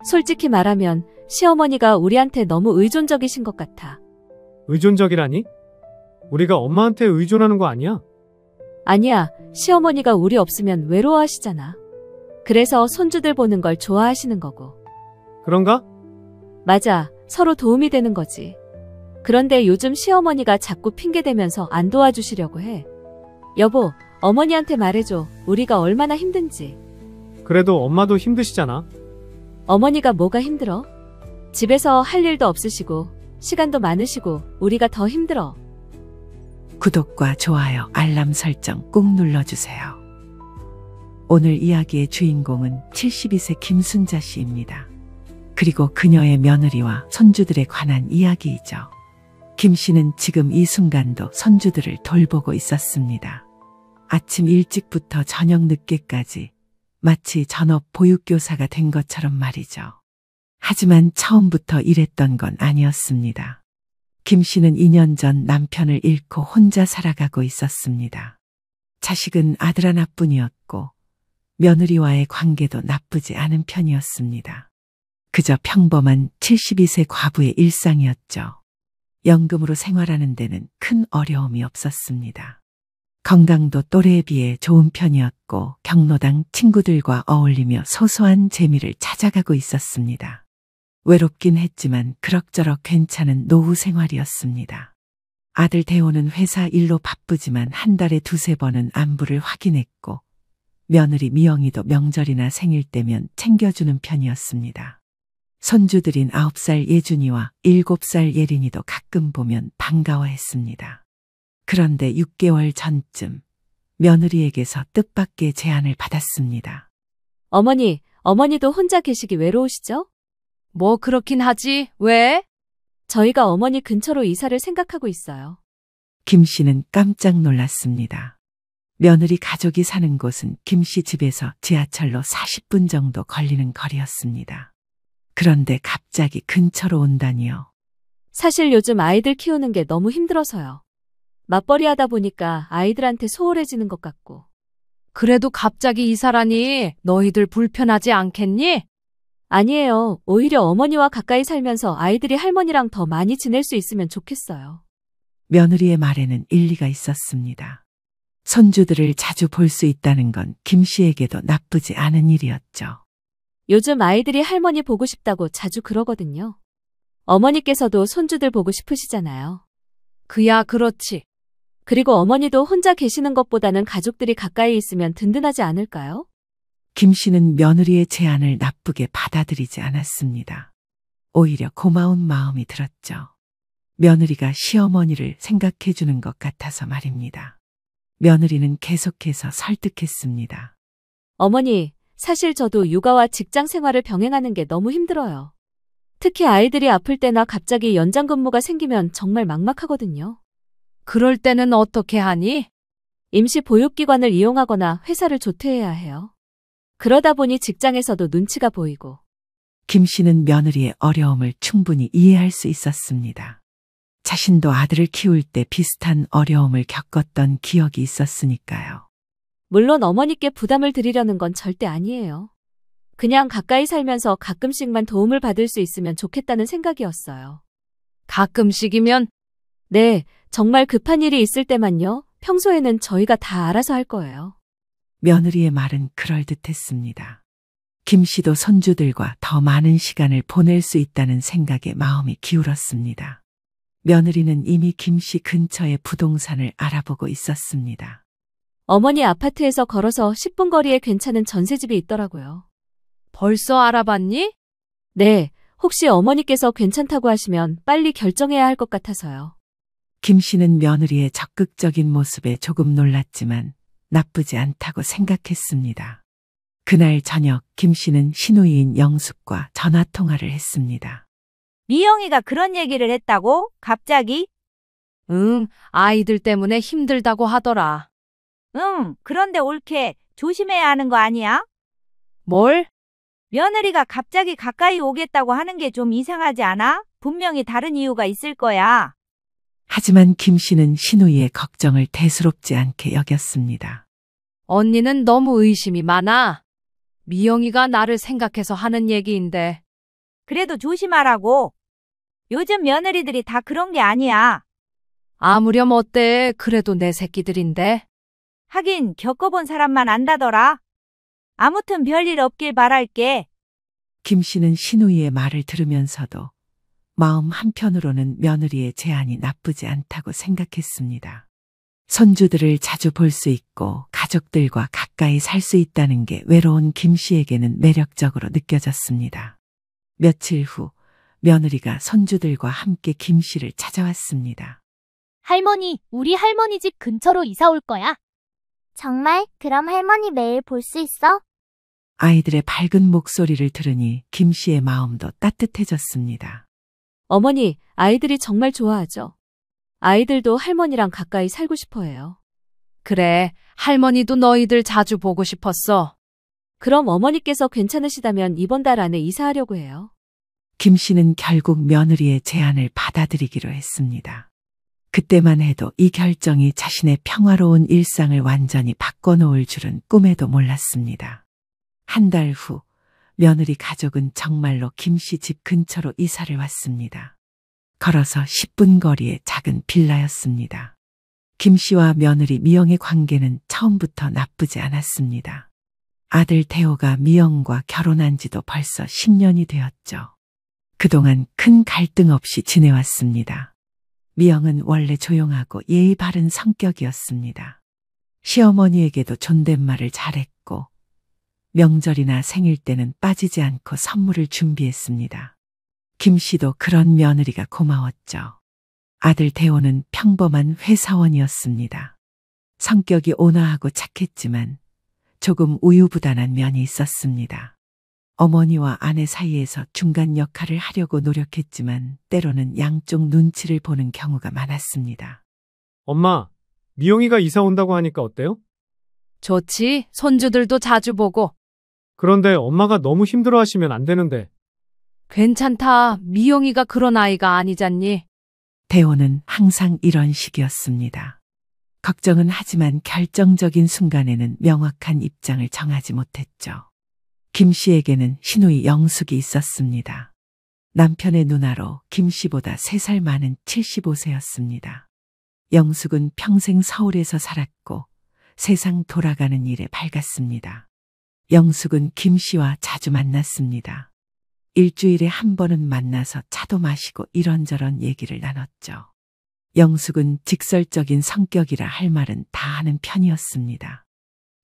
솔직히 말하면 시어머니가 우리한테 너무 의존적이신 것 같아. 의존적이라니? 우리가 엄마한테 의존하는 거 아니야? 아니야, 시어머니가 우리 없으면 외로워하시잖아. 그래서 손주들 보는 걸 좋아하시는 거고. 그런가? 맞아, 서로 도움이 되는 거지. 그런데 요즘 시어머니가 자꾸 핑계대면서 안 도와주시려고 해. 여보, 어머니한테 말해줘. 우리가 얼마나 힘든지. 그래도 엄마도 힘드시잖아. 어머니가 뭐가 힘들어? 집에서 할 일도 없으시고 시간도 많으시고 우리가 더 힘들어. 구독과 좋아요, 알람 설정 꾹 눌러주세요. 오늘 이야기의 주인공은 72세 김순자 씨입니다. 그리고 그녀의 며느리와 손주들에 관한 이야기이죠. 김 씨는 지금 이 순간도 손주들을 돌보고 있었습니다. 아침 일찍부터 저녁 늦게까지 마치 전업 보육교사가 된 것처럼 말이죠. 하지만 처음부터 이랬던 건 아니었습니다. 김 씨는 2년 전 남편을 잃고 혼자 살아가고 있었습니다. 자식은 아들 하나뿐이었고 며느리와의 관계도 나쁘지 않은 편이었습니다. 그저 평범한 72세 과부의 일상이었죠. 연금으로 생활하는 데는 큰 어려움이 없었습니다. 건강도 또래에 비해 좋은 편이었고 경로당 친구들과 어울리며 소소한 재미를 찾아가고 있었습니다. 외롭긴 했지만 그럭저럭 괜찮은 노후 생활이었습니다. 아들 대호는 회사 일로 바쁘지만 한 달에 2~3번은 안부를 확인했고 며느리 미영이도 명절이나 생일 때면 챙겨주는 편이었습니다. 손주들인 9살 예준이와 7살 예린이도 가끔 보면 반가워했습니다. 그런데 6개월 전쯤 며느리에게서 뜻밖의 제안을 받았습니다. 어머니도 혼자 계시기 외로우시죠? 뭐 그렇긴 하지. 왜? 저희가 어머니 근처로 이사를 생각하고 있어요. 김 씨는 깜짝 놀랐습니다. 며느리 가족이 사는 곳은 김 씨 집에서 지하철로 40분 정도 걸리는 거리였습니다. 그런데 갑자기 근처로 온다니요. 사실 요즘 아이들 키우는 게 너무 힘들어서요. 맞벌이 하다 보니까 아이들한테 소홀해지는 것 같고. 그래도 갑자기 이사라니 너희들 불편하지 않겠니? 아니에요. 오히려 어머니와 가까이 살면서 아이들이 할머니랑 더 많이 지낼 수 있으면 좋겠어요. 며느리의 말에는 일리가 있었습니다. 손주들을 자주 볼 수 있다는 건 김 씨에게도 나쁘지 않은 일이었죠. 요즘 아이들이 할머니 보고 싶다고 자주 그러거든요. 어머니께서도 손주들 보고 싶으시잖아요. 그야 그렇지. 그리고 어머니도 혼자 계시는 것보다는 가족들이 가까이 있으면 든든하지 않을까요? 김 씨는 며느리의 제안을 나쁘게 받아들이지 않았습니다. 오히려 고마운 마음이 들었죠. 며느리가 시어머니를 생각해 주는 것 같아서 말입니다. 며느리는 계속해서 설득했습니다. 어머니, 사실 저도 육아와 직장 생활을 병행하는 게 너무 힘들어요. 특히 아이들이 아플 때나 갑자기 연장 근무가 생기면 정말 막막하거든요. 그럴 때는 어떻게 하니? 임시 보육기관을 이용하거나 회사를 조퇴해야 해요. 그러다 보니 직장에서도 눈치가 보이고. 김 씨는 며느리의 어려움을 충분히 이해할 수 있었습니다. 자신도 아들을 키울 때 비슷한 어려움을 겪었던 기억이 있었으니까요. 물론 어머니께 부담을 드리려는 건 절대 아니에요. 그냥 가까이 살면서 가끔씩만 도움을 받을 수 있으면 좋겠다는 생각이었어요. 가끔씩이면? 네, 정말 급한 일이 있을 때만요. 평소에는 저희가 다 알아서 할 거예요. 며느리의 말은 그럴듯했습니다. 김 씨도 손주들과 더 많은 시간을 보낼 수 있다는 생각에 마음이 기울었습니다. 며느리는 이미 김 씨 근처의 부동산을 알아보고 있었습니다. 어머니 아파트에서 걸어서 10분 거리에 괜찮은 전세집이 있더라고요. 벌써 알아봤니? 네, 혹시 어머니께서 괜찮다고 하시면 빨리 결정해야 할 것 같아서요. 김 씨는 며느리의 적극적인 모습에 조금 놀랐지만 나쁘지 않다고 생각했습니다. 그날 저녁 김 씨는 시누이인 영숙과 전화 통화를 했습니다. 미영이가 그런 얘기를 했다고? 갑자기? 아이들 때문에 힘들다고 하더라. 그런데 옳게 조심해야 하는 거 아니야? 뭘? 며느리가 갑자기 가까이 오겠다고 하는 게 좀 이상하지 않아? 분명히 다른 이유가 있을 거야. 하지만 김 씨는 시누이의 걱정을 대수롭지 않게 여겼습니다. 언니는 너무 의심이 많아. 미영이가 나를 생각해서 하는 얘기인데 그래도 조심하라고. 요즘 며느리들이 다 그런 게 아니야. 아무렴 어때? 그래도 내 새끼들인데. 하긴 겪어본 사람만 안다더라. 아무튼 별일 없길 바랄게. 김 씨는 신우이의 말을 들으면서도 마음 한편으로는 며느리의 제안이 나쁘지 않다고 생각했습니다. 손주들을 자주 볼 수 있고 가족들과 가까이 살 수 있다는 게 외로운 김 씨에게는 매력적으로 느껴졌습니다. 며칠 후 며느리가 손주들과 함께 김 씨를 찾아왔습니다. 할머니, 우리 할머니 집 근처로 이사 올 거야. 정말? 그럼 할머니 매일 볼 수 있어? 아이들의 밝은 목소리를 들으니 김 씨의 마음도 따뜻해졌습니다. 어머니, 아이들이 정말 좋아하죠. 아이들도 할머니랑 가까이 살고 싶어 해요. 그래, 할머니도 너희들 자주 보고 싶었어. 그럼 어머니께서 괜찮으시다면 이번 달 안에 이사하려고 해요. 김 씨는 결국 며느리의 제안을 받아들이기로 했습니다. 그때만 해도 이 결정이 자신의 평화로운 일상을 완전히 바꿔놓을 줄은 꿈에도 몰랐습니다. 한 달 후, 며느리 가족은 정말로 김 씨 집 근처로 이사를 왔습니다. 걸어서 10분 거리의 작은 빌라였습니다. 김 씨와 며느리 미영의 관계는 처음부터 나쁘지 않았습니다. 아들 태호가 미영과 결혼한 지도 벌써 10년이 되었죠. 그동안 큰 갈등 없이 지내왔습니다. 미영은 원래 조용하고 예의 바른 성격이었습니다. 시어머니에게도 존댓말을 잘했고 명절이나 생일 때는 빠지지 않고 선물을 준비했습니다. 김 씨도 그런 며느리가 고마웠죠. 아들 태호는 평범한 회사원이었습니다. 성격이 온화하고 착했지만 조금 우유부단한 면이 있었습니다. 어머니와 아내 사이에서 중간 역할을 하려고 노력했지만 때로는 양쪽 눈치를 보는 경우가 많았습니다. 엄마, 미영이가 이사 온다고 하니까 어때요? 좋지, 손주들도 자주 보고. 그런데 엄마가 너무 힘들어 하시면 안 되는데. 괜찮다, 미영이가 그런 아이가 아니잖니. 태호는 항상 이런 식이었습니다. 걱정은 하지만 결정적인 순간에는 명확한 입장을 정하지 못했죠. 김 씨에게는 시누이 영숙이 있었습니다. 남편의 누나로 김 씨보다 3살 많은 75세였습니다. 영숙은 평생 서울에서 살았고 세상 돌아가는 일에 밝았습니다. 영숙은 김 씨와 자주 만났습니다. 일주일에 한 번은 만나서 차도 마시고 이런저런 얘기를 나눴죠. 영숙은 직설적인 성격이라 할 말은 다 하는 편이었습니다.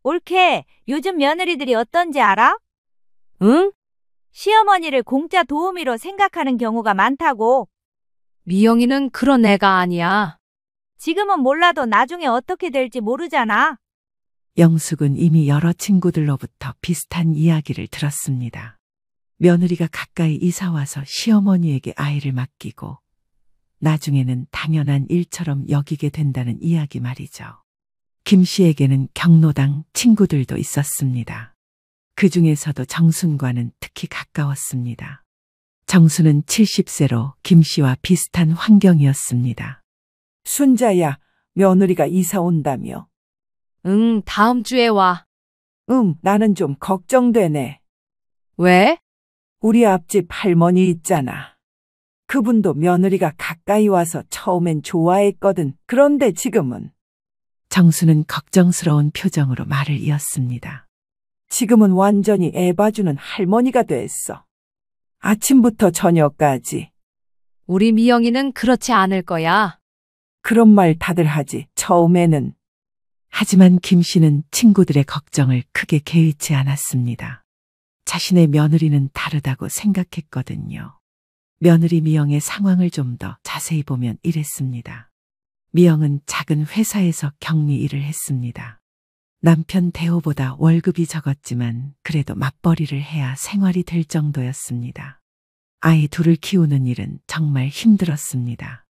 옳게, 요즘 며느리들이 어떤지 알아? 응? 시어머니를 공짜 도우미로 생각하는 경우가 많다고. 미영이는 그런 애가 아니야. 지금은 몰라도 나중에 어떻게 될지 모르잖아. 영숙은 이미 여러 친구들로부터 비슷한 이야기를 들었습니다. 며느리가 가까이 이사와서 시어머니에게 아이를 맡기고 나중에는 당연한 일처럼 여기게 된다는 이야기 말이죠. 김 씨에게는 경로당 친구들도 있었습니다. 그 중에서도 정순과는 특히 가까웠습니다. 정순은 70세로 김 씨와 비슷한 환경이었습니다. 순자야, 며느리가 이사 온다며. 응, 다음 주에 와. 나는 좀 걱정되네. 왜? 우리 앞집 할머니 있잖아. 그분도 며느리가 가까이 와서 처음엔 좋아했거든. 그런데 지금은 정수는 걱정스러운 표정으로 말을 이었습니다. 지금은 완전히 애 봐주는 할머니가 됐어. 아침부터 저녁까지. 우리 미영이는 그렇지 않을 거야. 그런 말 다들 하지, 처음에는. 하지만 김 씨는 친구들의 걱정을 크게 개의치 않았습니다. 자신의 며느리는 다르다고 생각했거든요. 며느리 미영의 상황을 좀 더 자세히 보면 이랬습니다. 미영은 작은 회사에서 격리 일을 했습니다. 남편 대호보다 월급이 적었지만 그래도 맞벌이를 해야 생활이 될 정도였습니다. 아이 둘을 키우는 일은 정말 힘들었습니다.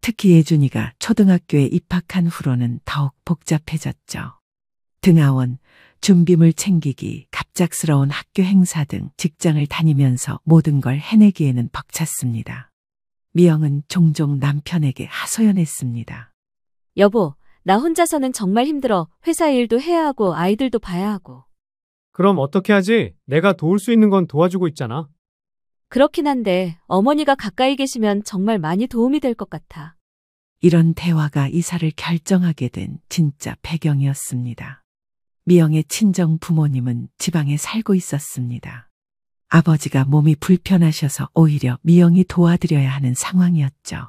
특히 예준이가 초등학교에 입학한 후로는 더욱 복잡해졌죠. 등하원, 준비물 챙기기, 갑작스러운 학교 행사 등 직장을 다니면서 모든 걸 해내기에는 벅찼습니다. 미영은 종종 남편에게 하소연했습니다. 여보, 나 혼자서는 정말 힘들어. 회사 일도 해야 하고 아이들도 봐야 하고. 그럼 어떻게 하지? 내가 도울 수 있는 건 도와주고 있잖아. 그렇긴 한데 어머니가 가까이 계시면 정말 많이 도움이 될 것 같아. 이런 대화가 이사를 결정하게 된 진짜 배경이었습니다. 미영의 친정 부모님은 지방에 살고 있었습니다. 아버지가 몸이 불편하셔서 오히려 미영이 도와드려야 하는 상황이었죠.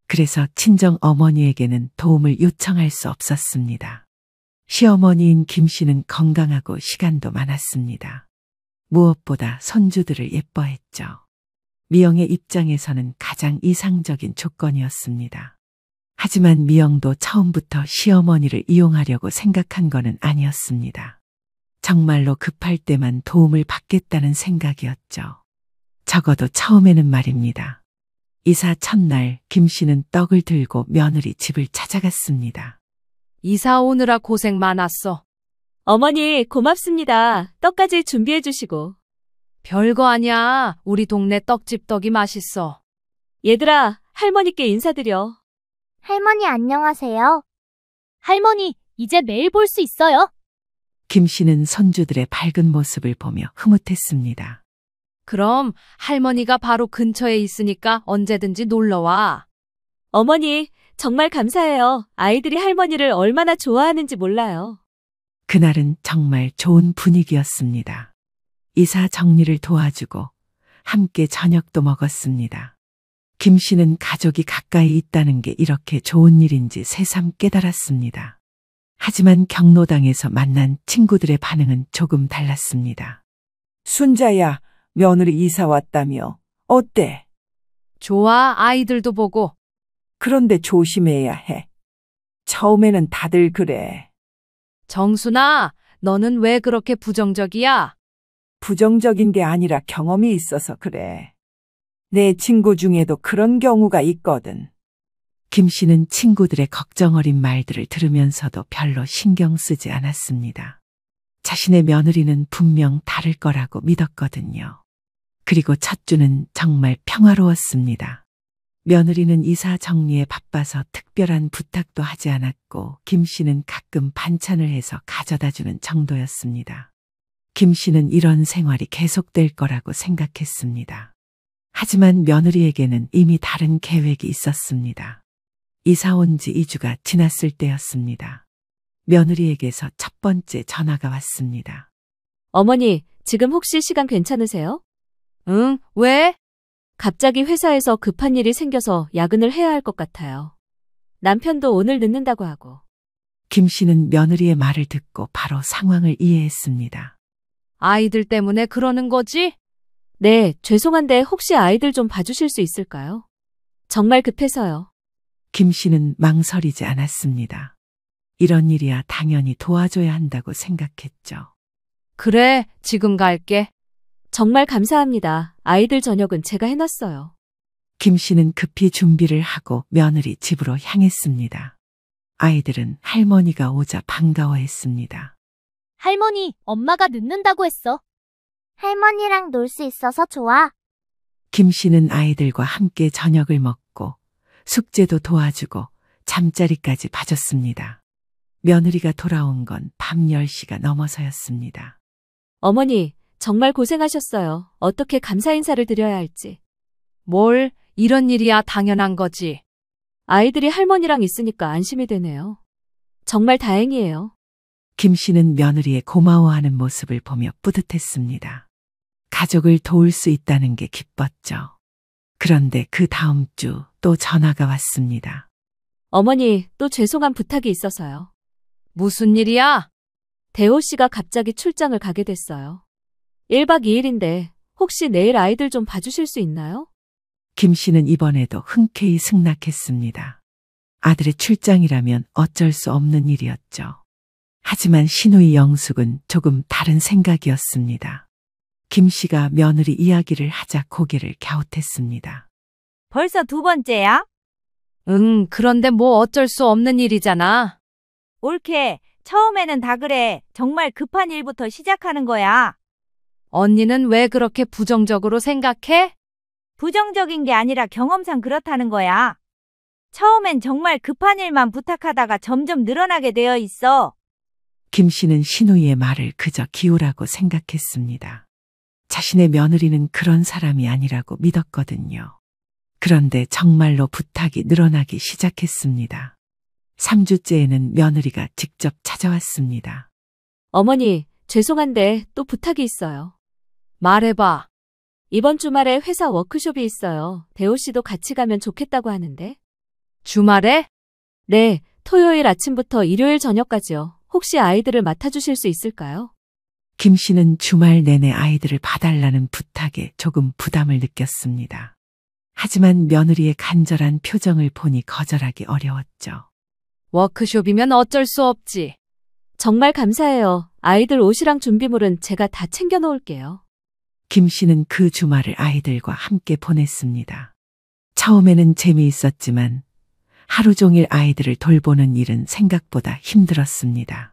그래서 친정 어머니에게는 도움을 요청할 수 없었습니다. 시어머니인 김 씨는 건강하고 시간도 많았습니다. 무엇보다 손주들을 예뻐했죠. 미영의 입장에서는 가장 이상적인 조건이었습니다. 하지만 미영도 처음부터 시어머니를 이용하려고 생각한 거는 아니었습니다. 정말로 급할 때만 도움을 받겠다는 생각이었죠. 적어도 처음에는 말입니다. 이사 첫날 김 씨는 떡을 들고 며느리 집을 찾아갔습니다. 이사 오느라 고생 많았어. 어머니, 고맙습니다. 떡까지 준비해 주시고. 별거 아니야. 우리 동네 떡집 떡이 맛있어. 얘들아, 할머니께 인사드려. 할머니 안녕하세요. 할머니, 이제 매일 볼 수 있어요? 김 씨는 손주들의 밝은 모습을 보며 흐뭇했습니다. 그럼 할머니가 바로 근처에 있으니까 언제든지 놀러와. 어머니, 정말 감사해요. 아이들이 할머니를 얼마나 좋아하는지 몰라요. 그날은 정말 좋은 분위기였습니다. 이사 정리를 도와주고 함께 저녁도 먹었습니다. 김 씨는 가족이 가까이 있다는 게 이렇게 좋은 일인지 새삼 깨달았습니다. 하지만 경로당에서 만난 친구들의 반응은 조금 달랐습니다. 순자야, 며느리 이사 왔다며. 어때? 좋아, 아이들도 보고. 그런데 조심해야 해. 처음에는 다들 그래. 정순아, 너는 왜 그렇게 부정적이야? 부정적인 게 아니라 경험이 있어서 그래. 내 친구 중에도 그런 경우가 있거든. 김 씨는 친구들의 걱정 어린 말들을 들으면서도 별로 신경 쓰지 않았습니다. 자신의 며느리는 분명 다를 거라고 믿었거든요. 그리고 첫 주는 정말 평화로웠습니다. 며느리는 이사 정리에 바빠서 특별한 부탁도 하지 않았고 김 씨는 가끔 반찬을 해서 가져다 주는 정도였습니다. 김 씨는 이런 생활이 계속될 거라고 생각했습니다. 하지만 며느리에게는 이미 다른 계획이 있었습니다. 이사 온 지 2주가 지났을 때였습니다. 며느리에게서 첫 번째 전화가 왔습니다. 어머니, 지금 혹시 시간 괜찮으세요? 응, 왜? 갑자기 회사에서 급한 일이 생겨서 야근을 해야 할 것 같아요. 남편도 오늘 늦는다고 하고. 김 씨는 며느리의 말을 듣고 바로 상황을 이해했습니다. 아이들 때문에 그러는 거지? 네, 죄송한데 혹시 아이들 좀 봐주실 수 있을까요? 정말 급해서요. 김 씨는 망설이지 않았습니다. 이런 일이야 당연히 도와줘야 한다고 생각했죠. 그래, 지금 갈게. 정말 감사합니다. 아이들 저녁은 제가 해놨어요. 김 씨는 급히 준비를 하고 며느리 집으로 향했습니다. 아이들은 할머니가 오자 반가워했습니다. 할머니, 엄마가 늦는다고 했어. 할머니랑 놀 수 있어서 좋아. 김 씨는 아이들과 함께 저녁을 먹고 숙제도 도와주고 잠자리까지 봐줬습니다. 며느리가 돌아온 건 밤 10시가 넘어서였습니다. 어머니, 정말 고생하셨어요. 어떻게 감사 인사를 드려야 할지. 뭘, 이런 일이야 당연한 거지. 아이들이 할머니랑 있으니까 안심이 되네요. 정말 다행이에요. 김 씨는 며느리의 고마워하는 모습을 보며 뿌듯했습니다. 가족을 도울 수 있다는 게 기뻤죠. 그런데 그 다음 주 또 전화가 왔습니다. 어머니, 또 죄송한 부탁이 있어서요. 무슨 일이야? 대호 씨가 갑자기 출장을 가게 됐어요. 1박 2일인데 혹시 내일 아이들 좀 봐주실 수 있나요? 김 씨는 이번에도 흔쾌히 승낙했습니다. 아들의 출장이라면 어쩔 수 없는 일이었죠. 하지만 시누이 영숙은 조금 다른 생각이었습니다. 김 씨가 며느리 이야기를 하자 고개를 갸웃했습니다. 벌써 두 번째야? 응, 그런데 뭐 어쩔 수 없는 일이잖아. 옳게. 처음에는 다 그래. 정말 급한 일부터 시작하는 거야. 언니는 왜 그렇게 부정적으로 생각해? 부정적인 게 아니라 경험상 그렇다는 거야. 처음엔 정말 급한 일만 부탁하다가 점점 늘어나게 되어 있어. 김 씨는 시누이의 말을 그저 기우라고 생각했습니다. 자신의 며느리는 그런 사람이 아니라고 믿었거든요. 그런데 정말로 부탁이 늘어나기 시작했습니다. 3주째에는 며느리가 직접 찾아왔습니다. 어머니, 죄송한데 또 부탁이 있어요. 말해봐. 이번 주말에 회사 워크숍이 있어요. 대호 씨도 같이 가면 좋겠다고 하는데. 주말에? 네, 토요일 아침부터 일요일 저녁까지요. 혹시 아이들을 맡아주실 수 있을까요? 김 씨는 주말 내내 아이들을 봐달라는 부탁에 조금 부담을 느꼈습니다. 하지만 며느리의 간절한 표정을 보니 거절하기 어려웠죠. 워크숍이면 어쩔 수 없지. 정말 감사해요. 아이들 옷이랑 준비물은 제가 다 챙겨 놓을게요. 김 씨는 그 주말을 아이들과 함께 보냈습니다. 처음에는 재미있었지만 하루 종일 아이들을 돌보는 일은 생각보다 힘들었습니다.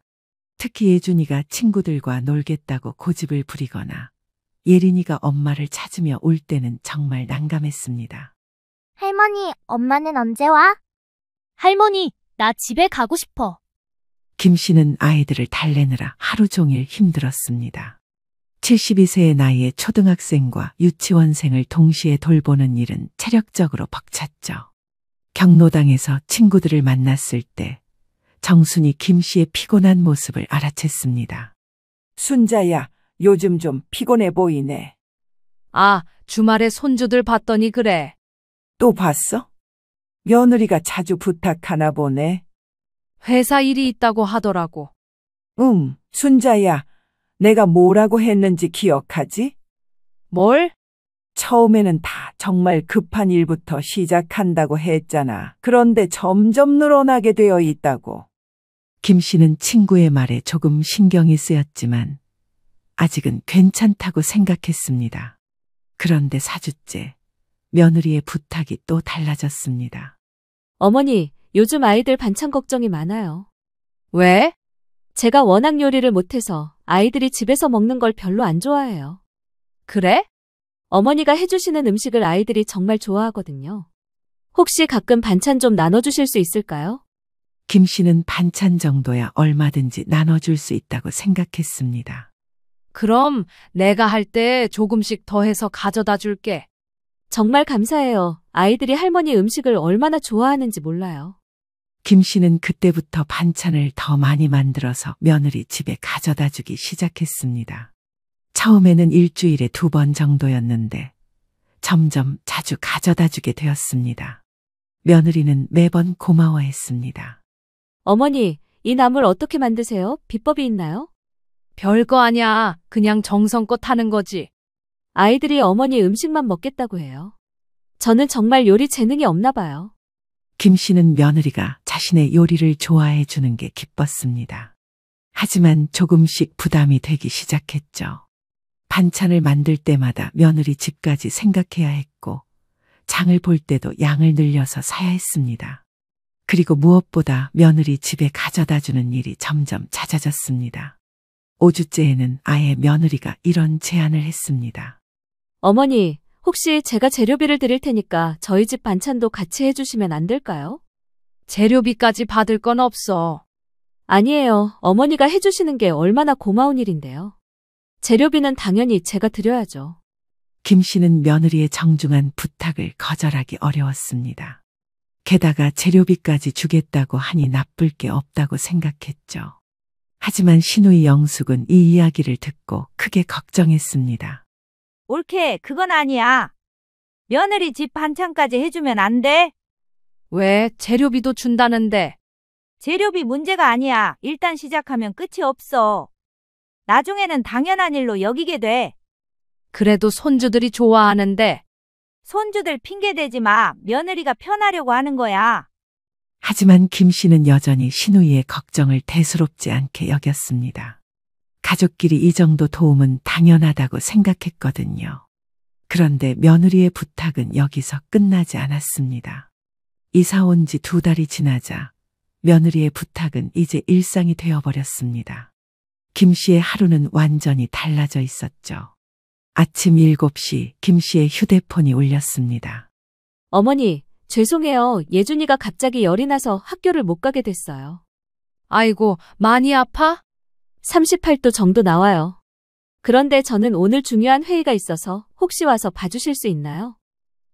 특히 예준이가 친구들과 놀겠다고 고집을 부리거나 예린이가 엄마를 찾으며 울 때는 정말 난감했습니다. 할머니, 엄마는 언제 와? 할머니, 나 집에 가고 싶어. 김 씨는 아이들을 달래느라 하루 종일 힘들었습니다. 72세의 나이에 초등학생과 유치원생을 동시에 돌보는 일은 체력적으로 벅찼죠. 경로당에서 친구들을 만났을 때 정순이 김 씨의 피곤한 모습을 알아챘습니다. 순자야, 요즘 좀 피곤해 보이네. 아, 주말에 손주들 봤더니 그래. 또 봤어? 며느리가 자주 부탁하나 보네. 회사 일이 있다고 하더라고. 순자야, 내가 뭐라고 했는지 기억하지? 뭘? 처음에는 다 정말 급한 일부터 시작한다고 했잖아. 그런데 점점 늘어나게 되어 있다고. 김 씨는 친구의 말에 조금 신경이 쓰였지만 아직은 괜찮다고 생각했습니다. 그런데 4주째 며느리의 부탁이 또 달라졌습니다. 어머니, 요즘 아이들 반찬 걱정이 많아요. 왜? 제가 워낙 요리를 못해서 아이들이 집에서 먹는 걸 별로 안 좋아해요. 그래? 어머니가 해주시는 음식을 아이들이 정말 좋아하거든요. 혹시 가끔 반찬 좀 나눠주실 수 있을까요? 김 씨는 반찬 정도야 얼마든지 나눠줄 수 있다고 생각했습니다. 그럼 내가 할 때 조금씩 더해서 가져다 줄게. 정말 감사해요. 아이들이 할머니 음식을 얼마나 좋아하는지 몰라요. 김 씨는 그때부터 반찬을 더 많이 만들어서 며느리 집에 가져다 주기 시작했습니다. 처음에는 일주일에 2번 정도였는데 점점 자주 가져다 주게 되었습니다. 며느리는 매번 고마워했습니다. 어머니, 이 나물 어떻게 만드세요? 비법이 있나요? 별거 아니야. 그냥 정성껏 하는 거지. 아이들이 어머니 음식만 먹겠다고 해요. 저는 정말 요리 재능이 없나 봐요. 김 씨는 며느리가 자신의 요리를 좋아해 주는 게 기뻤습니다. 하지만 조금씩 부담이 되기 시작했죠. 반찬을 만들 때마다 며느리 집까지 생각해야 했고 장을 볼 때도 양을 늘려서 사야 했습니다. 그리고 무엇보다 며느리 집에 가져다 주는 일이 점점 잦아졌습니다. 5주째에는 아예 며느리가 이런 제안을 했습니다. 어머니, 혹시 제가 재료비를 드릴 테니까 저희 집 반찬도 같이 해주시면 안 될까요? 재료비까지 받을 건 없어. 아니에요. 어머니가 해주시는 게 얼마나 고마운 일인데요. 재료비는 당연히 제가 드려야죠. 김 씨는 며느리의 정중한 부탁을 거절하기 어려웠습니다. 게다가 재료비까지 주겠다고 하니 나쁠 게 없다고 생각했죠. 하지만 시누이 영숙은 이 이야기를 듣고 크게 걱정했습니다. 옳게, 그건 아니야. 며느리 집 반찬까지 해주면 안 돼? 왜? 재료비도 준다는데. 재료비 문제가 아니야. 일단 시작하면 끝이 없어. 나중에는 당연한 일로 여기게 돼. 그래도 손주들이 좋아하는데. 손주들 핑계대지 마. 며느리가 편하려고 하는 거야. 하지만 김 씨는 여전히 시누이의 걱정을 대수롭지 않게 여겼습니다. 가족끼리 이 정도 도움은 당연하다고 생각했거든요. 그런데 며느리의 부탁은 여기서 끝나지 않았습니다. 이사 온 지 2달이 지나자 며느리의 부탁은 이제 일상이 되어버렸습니다. 김 씨의 하루는 완전히 달라져 있었죠. 아침 7시 김 씨의 휴대폰이 울렸습니다. 어머니, 죄송해요. 예준이가 갑자기 열이 나서 학교를 못 가게 됐어요. 아이고, 많이 아파? 38도 정도 나와요. 그런데 저는 오늘 중요한 회의가 있어서 혹시 와서 봐주실 수 있나요?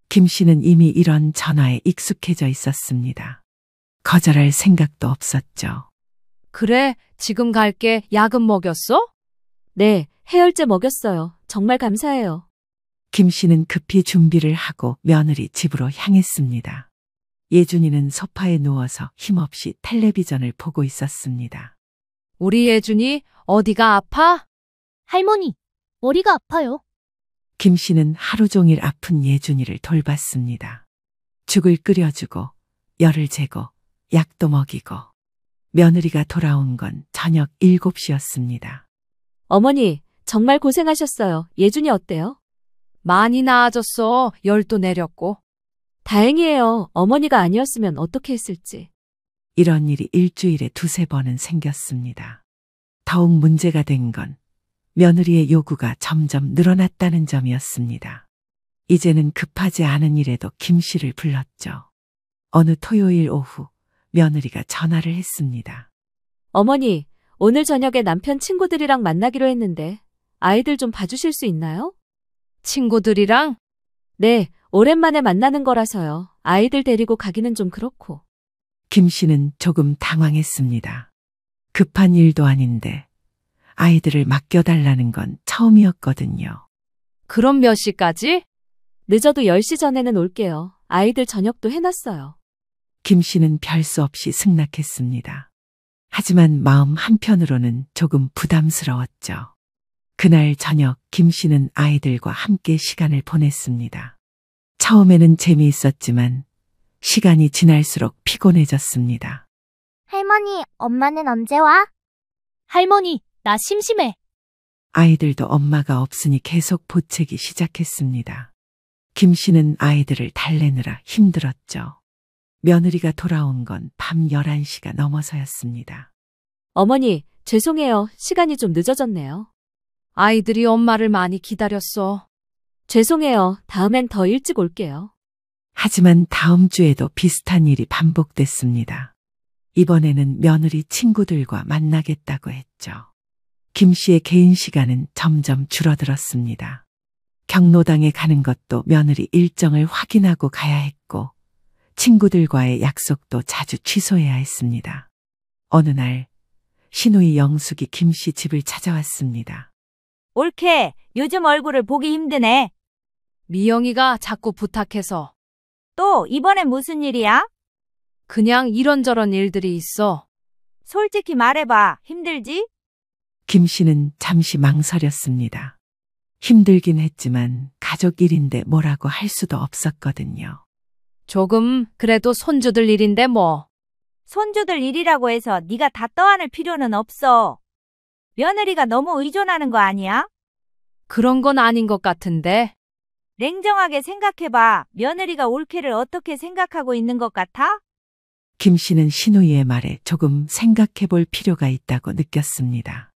김 씨는 이미 이런 전화에 익숙해져 있었습니다. 거절할 생각도 없었죠. 그래, 지금 갈게. 약은 먹였어? 네, 해열제 먹였어요. 정말 감사해요. 김 씨는 급히 준비를 하고 며느리 집으로 향했습니다. 예준이는 소파에 누워서 힘없이 텔레비전을 보고 있었습니다. 우리 예준이 어디가 아파? 할머니, 머리가 아파요. 김 씨는 하루 종일 아픈 예준이를 돌봤습니다. 죽을 끓여주고, 열을 재고, 약도 먹이고. 며느리가 돌아온 건 저녁 7시였습니다. 어머니, 정말 고생하셨어요. 예준이 어때요? 많이 나아졌어. 열도 내렸고. 다행이에요. 어머니가 아니었으면 어떻게 했을지. 이런 일이 일주일에 2~3번은 생겼습니다. 더욱 문제가 된 건 며느리의 요구가 점점 늘어났다는 점이었습니다. 이제는 급하지 않은 일에도 김 씨를 불렀죠. 어느 토요일 오후 며느리가 전화를 했습니다. 어머니, 오늘 저녁에 남편 친구들이랑 만나기로 했는데 아이들 좀 봐주실 수 있나요? 친구들이랑? 네, 오랜만에 만나는 거라서요. 아이들 데리고 가기는 좀 그렇고. 김 씨는 조금 당황했습니다. 급한 일도 아닌데 아이들을 맡겨달라는 건 처음이었거든요. 그럼 몇 시까지? 늦어도 10시 전에는 올게요. 아이들 저녁도 해놨어요. 김 씨는 별 수 없이 승낙했습니다. 하지만 마음 한편으로는 조금 부담스러웠죠. 그날 저녁 김 씨는 아이들과 함께 시간을 보냈습니다. 처음에는 재미있었지만 시간이 지날수록 피곤해졌습니다. 할머니, 엄마는 언제 와? 할머니, 나 심심해. 아이들도 엄마가 없으니 계속 보채기 시작했습니다. 김 씨는 아이들을 달래느라 힘들었죠. 며느리가 돌아온 건 밤 11시가 넘어서였습니다. 어머니, 죄송해요. 시간이 좀 늦어졌네요. 아이들이 엄마를 많이 기다렸어. 죄송해요. 다음엔 더 일찍 올게요. 하지만 다음 주에도 비슷한 일이 반복됐습니다. 이번에는 며느리 친구들과 만나겠다고 했죠. 김 씨의 개인 시간은 점점 줄어들었습니다. 경로당에 가는 것도 며느리 일정을 확인하고 가야 했고 친구들과의 약속도 자주 취소해야 했습니다. 어느 날 시누이 영숙이 김 씨 집을 찾아왔습니다. 옳게, 요즘 얼굴을 보기 힘드네. 미영이가 자꾸 부탁해서. 또 이번엔 무슨 일이야? 그냥 이런저런 일들이 있어. 솔직히 말해봐. 힘들지? 김 씨는 잠시 망설였습니다. 힘들긴 했지만 가족 일인데 뭐라고 할 수도 없었거든요. 조금 그래도 손주들 일인데 뭐. 손주들 일이라고 해서 네가 다 떠안을 필요는 없어. 며느리가 너무 의존하는 거 아니야? 그런 건 아닌 것 같은데. 냉정하게 생각해봐. 며느리가 올케를 어떻게 생각하고 있는 것 같아? 김 씨는 시누이의 말에 조금 생각해 볼 필요가 있다고 느꼈습니다.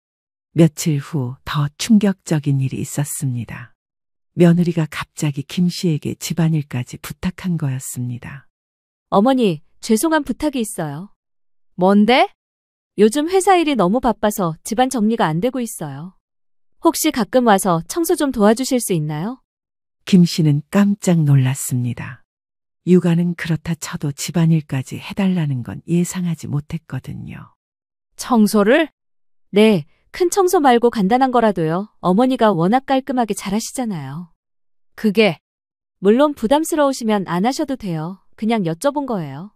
며칠 후 더 충격적인 일이 있었습니다. 며느리가 갑자기 김 씨에게 집안일까지 부탁한 거였습니다. 어머니, 죄송한 부탁이 있어요. 뭔데? 요즘 회사 일이 너무 바빠서 집안 정리가 안 되고 있어요. 혹시 가끔 와서 청소 좀 도와주실 수 있나요? 김 씨는 깜짝 놀랐습니다. 육아는 그렇다 쳐도 집안일까지 해달라는 건 예상하지 못했거든요. 청소를? 네, 큰 청소 말고 간단한 거라도요. 어머니가 워낙 깔끔하게 잘하시잖아요. 그게 물론 부담스러우시면 안 하셔도 돼요. 그냥 여쭤본 거예요.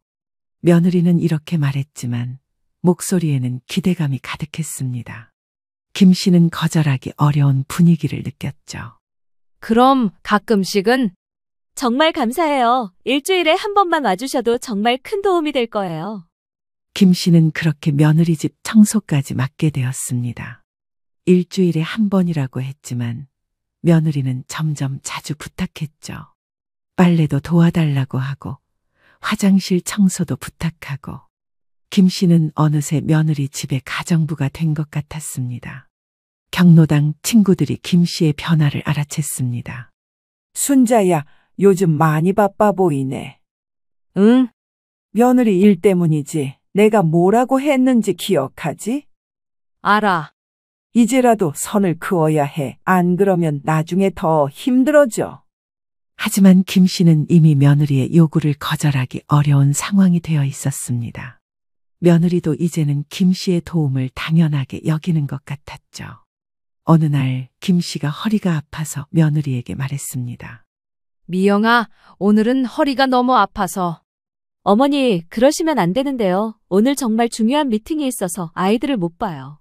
며느리는 이렇게 말했지만 목소리에는 기대감이 가득했습니다. 김 씨는 거절하기 어려운 분위기를 느꼈죠. 그럼 가끔씩은? 정말 감사해요. 일주일에 한 번만 와주셔도 정말 큰 도움이 될 거예요. 김 씨는 그렇게 며느리 집 청소까지 맡게 되었습니다. 일주일에 한 번이라고 했지만 며느리는 점점 자주 부탁했죠. 빨래도 도와달라고 하고 화장실 청소도 부탁하고 김 씨는 어느새 며느리 집의 가정부가 된 것 같았습니다. 경로당 친구들이 김 씨의 변화를 알아챘습니다. 순자야, 요즘 많이 바빠 보이네. 응? 며느리 일 때문이지. 내가 뭐라고 했는지 기억하지? 알아. 이제라도 선을 그어야 해. 안 그러면 나중에 더 힘들어져. 하지만 김 씨는 이미 며느리의 요구를 거절하기 어려운 상황이 되어 있었습니다. 며느리도 이제는 김 씨의 도움을 당연하게 여기는 것 같았죠. 어느 날 김 씨가 허리가 아파서 며느리에게 말했습니다. 미영아, 오늘은 허리가 너무 아파서. 어머니, 그러시면 안 되는데요. 오늘 정말 중요한 미팅이 있어서 아이들을 못 봐요.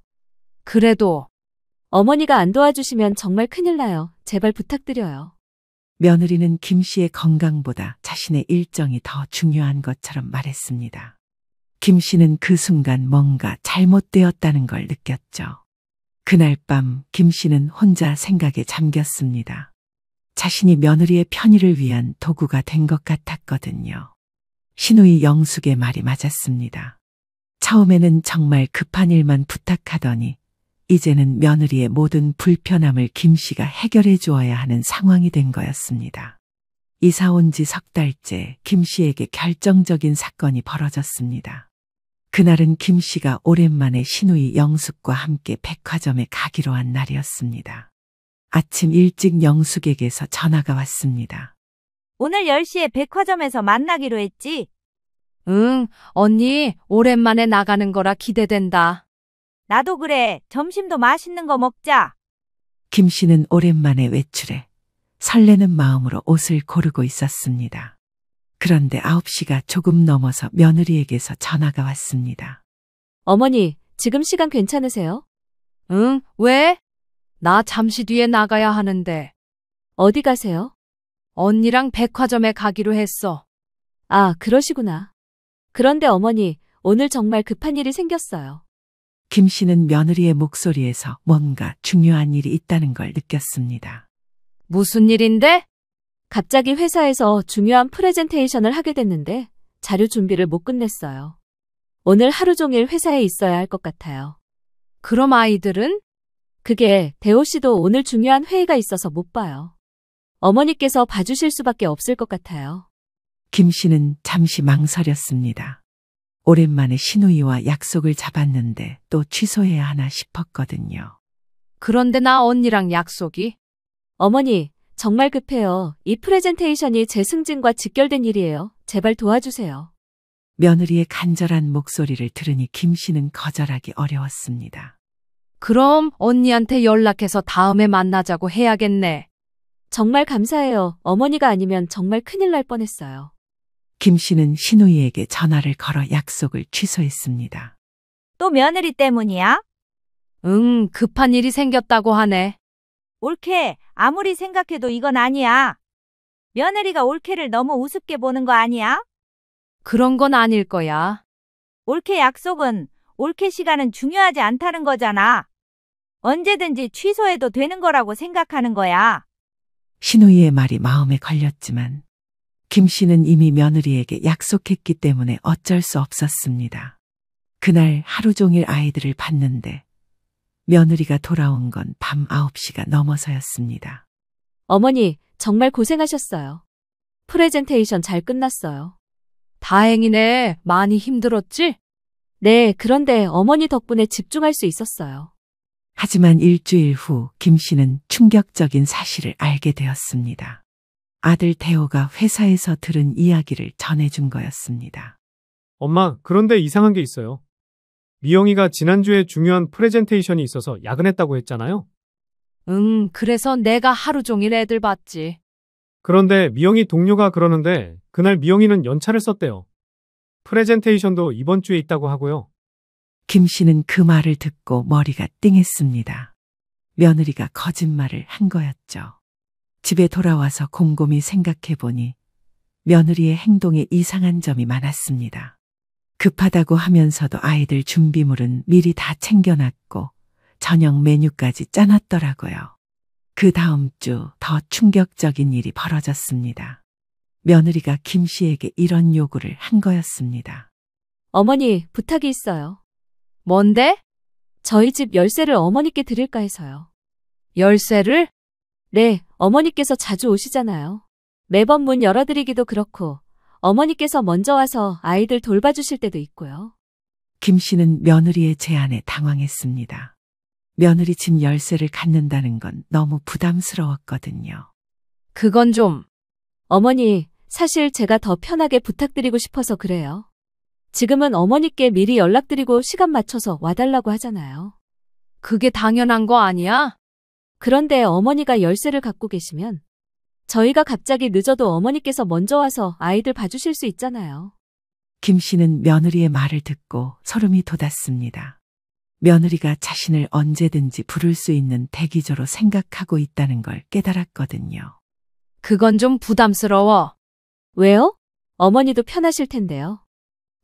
그래도 어머니가 안 도와주시면 정말 큰일 나요. 제발 부탁드려요. 며느리는 김 씨의 건강보다 자신의 일정이 더 중요한 것처럼 말했습니다. 김 씨는 그 순간 뭔가 잘못되었다는 걸 느꼈죠. 그날 밤 김 씨는 혼자 생각에 잠겼습니다. 자신이 며느리의 편의를 위한 도구가 된 것 같았거든요. 시누이 영숙의 말이 맞았습니다. 처음에는 정말 급한 일만 부탁하더니 이제는 며느리의 모든 불편함을 김 씨가 해결해 주어야 하는 상황이 된 거였습니다. 이사 온 지 석 달째 김 씨에게 결정적인 사건이 벌어졌습니다. 그날은 김 씨가 오랜만에 시누이 영숙과 함께 백화점에 가기로 한 날이었습니다. 아침 일찍 영숙에게서 전화가 왔습니다. 오늘 10시에 백화점에서 만나기로 했지? 응, 언니, 오랜만에 나가는 거라 기대된다. 나도 그래. 점심도 맛있는 거 먹자. 김 씨는 오랜만에 외출해 설레는 마음으로 옷을 고르고 있었습니다. 그런데 9시가 조금 넘어서 며느리에게서 전화가 왔습니다. 어머니, 지금 시간 괜찮으세요? 응, 왜? 나 잠시 뒤에 나가야 하는데. 어디 가세요? 언니랑 백화점에 가기로 했어. 아, 그러시구나. 그런데 어머니, 오늘 정말 급한 일이 생겼어요. 김 씨는 며느리의 목소리에서 뭔가 중요한 일이 있다는 걸 느꼈습니다. 무슨 일인데? 갑자기 회사에서 중요한 프레젠테이션을 하게 됐는데 자료 준비를 못 끝냈어요. 오늘 하루 종일 회사에 있어야 할 것 같아요. 그럼 아이들은? 그게 대호 씨도 오늘 중요한 회의가 있어서 못 봐요. 어머니께서 봐주실 수밖에 없을 것 같아요. 김 씨는 잠시 망설였습니다. 오랜만에 시누이와 약속을 잡았는데 또 취소해야 하나 싶었거든요. 그런데 나 언니랑 약속이? 어머니, 정말 급해요. 이 프레젠테이션이 제 승진과 직결된 일이에요. 제발 도와주세요. 며느리의 간절한 목소리를 들으니 김 씨는 거절하기 어려웠습니다. 그럼 언니한테 연락해서 다음에 만나자고 해야겠네. 정말 감사해요. 어머니가 아니면 정말 큰일 날 뻔했어요. 김 씨는 시누이에게 전화를 걸어 약속을 취소했습니다. 또 며느리 때문이야? 응, 급한 일이 생겼다고 하네. 올케, 아무리 생각해도 이건 아니야. 며느리가 올케를 너무 우습게 보는 거 아니야? 그런 건 아닐 거야. 올케 약속은, 올케 시간은 중요하지 않다는 거잖아. 언제든지 취소해도 되는 거라고 생각하는 거야. 시누이의 말이 마음에 걸렸지만 김 씨는 이미 며느리에게 약속했기 때문에 어쩔 수 없었습니다. 그날 하루 종일 아이들을 봤는데 며느리가 돌아온 건 밤 9시가 넘어서였습니다. 어머니, 정말 고생하셨어요. 프레젠테이션 잘 끝났어요. 다행이네. 많이 힘들었지? 네, 그런데 어머니 덕분에 집중할 수 있었어요. 하지만 일주일 후 김 씨는 충격적인 사실을 알게 되었습니다. 아들 대호가 회사에서 들은 이야기를 전해준 거였습니다. 엄마, 그런데 이상한 게 있어요. 미영이가 지난주에 중요한 프레젠테이션이 있어서 야근했다고 했잖아요. 응, 그래서 내가 하루 종일 애들 봤지. 그런데 미영이 동료가 그러는데 그날 미영이는 연차를 썼대요. 프레젠테이션도 이번 주에 있다고 하고요. 김 씨는 그 말을 듣고 머리가 띵했습니다. 며느리가 거짓말을 한 거였죠. 집에 돌아와서 곰곰이 생각해 보니 며느리의 행동에 이상한 점이 많았습니다. 급하다고 하면서도 아이들 준비물은 미리 다 챙겨놨고 저녁 메뉴까지 짜놨더라고요. 그 다음 주 더 충격적인 일이 벌어졌습니다. 며느리가 김 씨에게 이런 요구를 한 거였습니다. 어머니, 부탁이 있어요. 뭔데? 저희 집 열쇠를 어머니께 드릴까 해서요. 열쇠를? 네, 어머니께서 자주 오시잖아요. 매번 문 열어드리기도 그렇고 어머니께서 먼저 와서 아이들 돌봐주실 때도 있고요. 김 씨는 며느리의 제안에 당황했습니다. 며느리 집 열쇠를 갖는다는 건 너무 부담스러웠거든요. 그건 좀. 어머니, 사실 제가 더 편하게 부탁드리고 싶어서 그래요. 지금은 어머니께 미리 연락드리고 시간 맞춰서 와달라고 하잖아요. 그게 당연한 거 아니야? 그런데 어머니가 열쇠를 갖고 계시면 저희가 갑자기 늦어도 어머니께서 먼저 와서 아이들 봐주실 수 있잖아요. 김 씨는 며느리의 말을 듣고 소름이 돋았습니다. 며느리가 자신을 언제든지 부를 수 있는 대기조로 생각하고 있다는 걸 깨달았거든요. 그건 좀 부담스러워. 왜요? 어머니도 편하실 텐데요.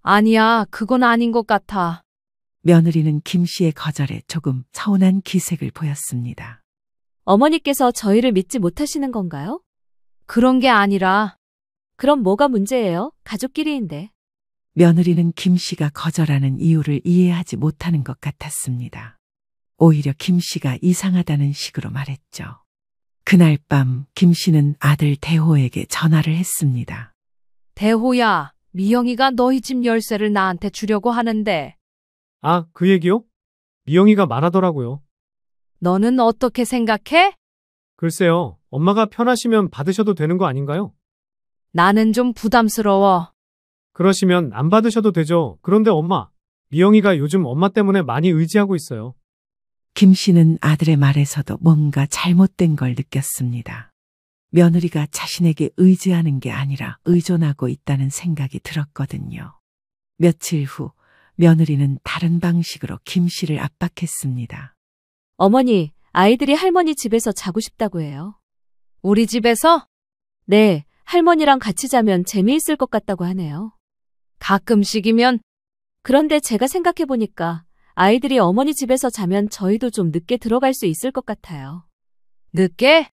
아니야, 그건 아닌 것 같아. 며느리는 김 씨의 거절에 조금 서운한 기색을 보였습니다. 어머니께서 저희를 믿지 못하시는 건가요? 그런 게 아니라. 그럼 뭐가 문제예요? 가족끼리인데. 며느리는 김 씨가 거절하는 이유를 이해하지 못하는 것 같았습니다. 오히려 김 씨가 이상하다는 식으로 말했죠. 그날 밤 김 씨는 아들 대호에게 전화를 했습니다. 대호야, 미영이가 너희 집 열쇠를 나한테 주려고 하는데 아, 그 얘기요? 미영이가 말하더라고요. 너는 어떻게 생각해? 글쎄요, 엄마가 편하시면 받으셔도 되는 거 아닌가요? 나는 좀 부담스러워. 그러시면 안 받으셔도 되죠. 그런데 엄마, 미영이가 요즘 엄마 때문에 많이 의지하고 있어요. 김 씨는 아들의 말에서도 뭔가 잘못된 걸 느꼈습니다. 며느리가 자신에게 의지하는 게 아니라 의존하고 있다는 생각이 들었거든요. 며칠 후 며느리는 다른 방식으로 김 씨를 압박했습니다. 어머니, 아이들이 할머니 집에서 자고 싶다고 해요. 우리 집에서? 네, 할머니랑 같이 자면 재미있을 것 같다고 하네요. 가끔씩이면. 그런데 제가 생각해보니까 아이들이 어머니 집에서 자면 저희도 좀 늦게 들어갈 수 있을 것 같아요. 늦게?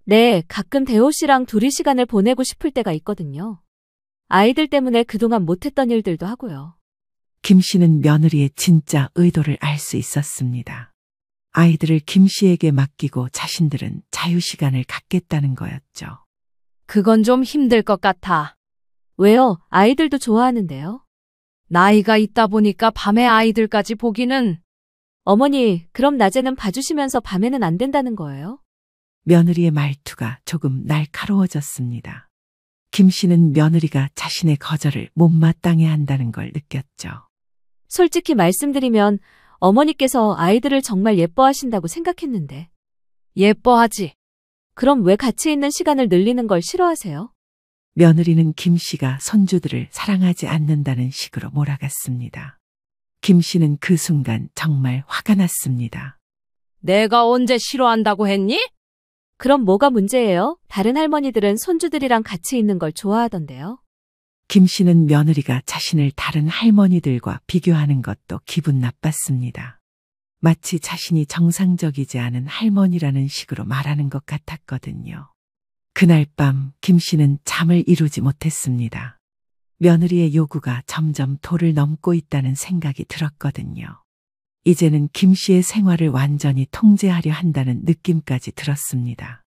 네, 가끔 대호 씨랑 둘이 시간을 보내고 싶을 때가 있거든요. 아이들 때문에 그동안 못했던 일들도 하고요. 김 씨는 며느리의 진짜 의도를 알 수 있었습니다. 아이들을 김 씨에게 맡기고 자신들은 자유시간을 갖겠다는 거였죠. 그건 좀 힘들 것 같아. 왜요? 아이들도 좋아하는데요. 나이가 있다 보니까 밤에 아이들까지 보기는. 어머니, 그럼 낮에는 봐주시면서 밤에는 안 된다는 거예요? 며느리의 말투가 조금 날카로워졌습니다. 김 씨는 며느리가 자신의 거절을 못마땅해 한다는 걸 느꼈죠. 솔직히 말씀드리면 어머니께서 아이들을 정말 예뻐하신다고 생각했는데. 예뻐하지. 그럼 왜 같이 있는 시간을 늘리는 걸 싫어하세요? 며느리는 김 씨가 손주들을 사랑하지 않는다는 식으로 몰아갔습니다. 김 씨는 그 순간 정말 화가 났습니다. 내가 언제 싫어한다고 했니? 그럼 뭐가 문제예요? 다른 할머니들은 손주들이랑 같이 있는 걸 좋아하던데요. 김 씨는 며느리가 자신을 다른 할머니들과 비교하는 것도 기분 나빴습니다. 마치 자신이 정상적이지 않은 할머니라는 식으로 말하는 것 같았거든요. 그날 밤 김 씨는 잠을 이루지 못했습니다. 며느리의 요구가 점점 도를 넘고 있다는 생각이 들었거든요. 이제는 김 씨의 생활을 완전히 통제하려 한다는 느낌까지 들었습니다.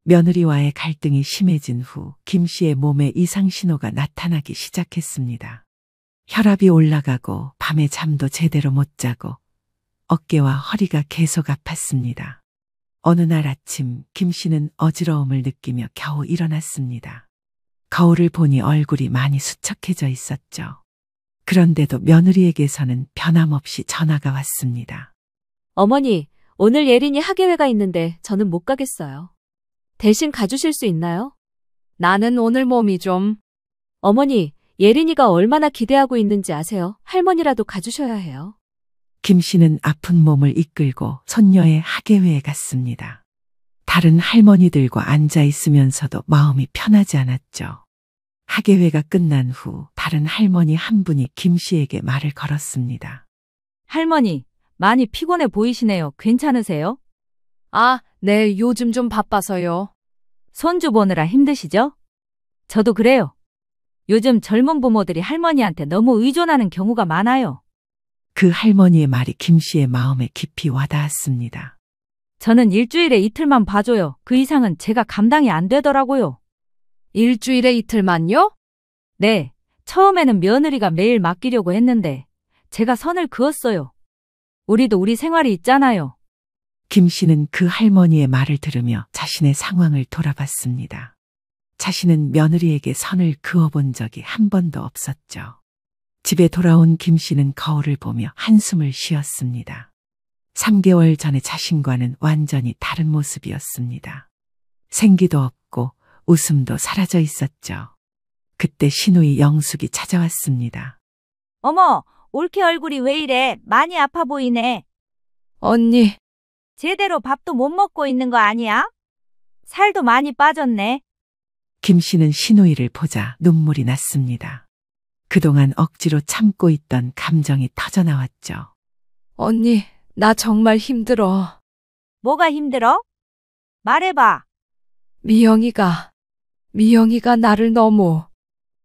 며느리와의 갈등이 심해진 후 김 씨의 몸에 이상 신호가 나타나기 시작했습니다. 혈압이 올라가고 밤에 잠도 제대로 못 자고 어깨와 허리가 계속 아팠습니다. 어느 날 아침 김 씨는 어지러움을 느끼며 겨우 일어났습니다. 거울을 보니 얼굴이 많이 수척해져 있었죠. 그런데도 며느리에게서는 변함없이 전화가 왔습니다. 어머니, 오늘 예린이 학예회가 있는데 저는 못 가겠어요. 대신 가주실 수 있나요? 나는 오늘 몸이 좀. 어머니, 예린이가 얼마나 기대하고 있는지 아세요? 할머니라도 가주셔야 해요. 김 씨는 아픈 몸을 이끌고 손녀의 학예회에 갔습니다. 다른 할머니들과 앉아 있으면서도 마음이 편하지 않았죠. 학예회가 끝난 후 다른 할머니 한 분이 김 씨에게 말을 걸었습니다. 할머니, 많이 피곤해 보이시네요. 괜찮으세요? 아, 네, 요즘 좀 바빠서요. 손주 보느라 힘드시죠? 저도 그래요. 요즘 젊은 부모들이 할머니한테 너무 의존하는 경우가 많아요. 그 할머니의 말이 김 씨의 마음에 깊이 와닿았습니다. 저는 일주일에 이틀만 봐줘요. 그 이상은 제가 감당이 안 되더라고요. 일주일에 이틀만요? 네, 처음에는 며느리가 매일 맡기려고 했는데 제가 선을 그었어요. 우리도 우리 생활이 있잖아요. 김 씨는 그 할머니의 말을 들으며 자신의 상황을 돌아봤습니다. 자신은 며느리에게 선을 그어본 적이 한 번도 없었죠. 집에 돌아온 김 씨는 거울을 보며 한숨을 쉬었습니다. 3개월 전의 자신과는 완전히 다른 모습이었습니다. 생기도 없고 웃음도 사라져 있었죠. 그때 시누이 영숙이 찾아왔습니다. 어머, 올케 얼굴이 왜 이래? 많이 아파 보이네. 언니, 제대로 밥도 못 먹고 있는 거 아니야? 살도 많이 빠졌네. 김 씨는 시누이를 보자 눈물이 났습니다. 그동안 억지로 참고 있던 감정이 터져나왔죠. 언니, 나 정말 힘들어. 뭐가 힘들어? 말해봐. 미영이가 나를 너무.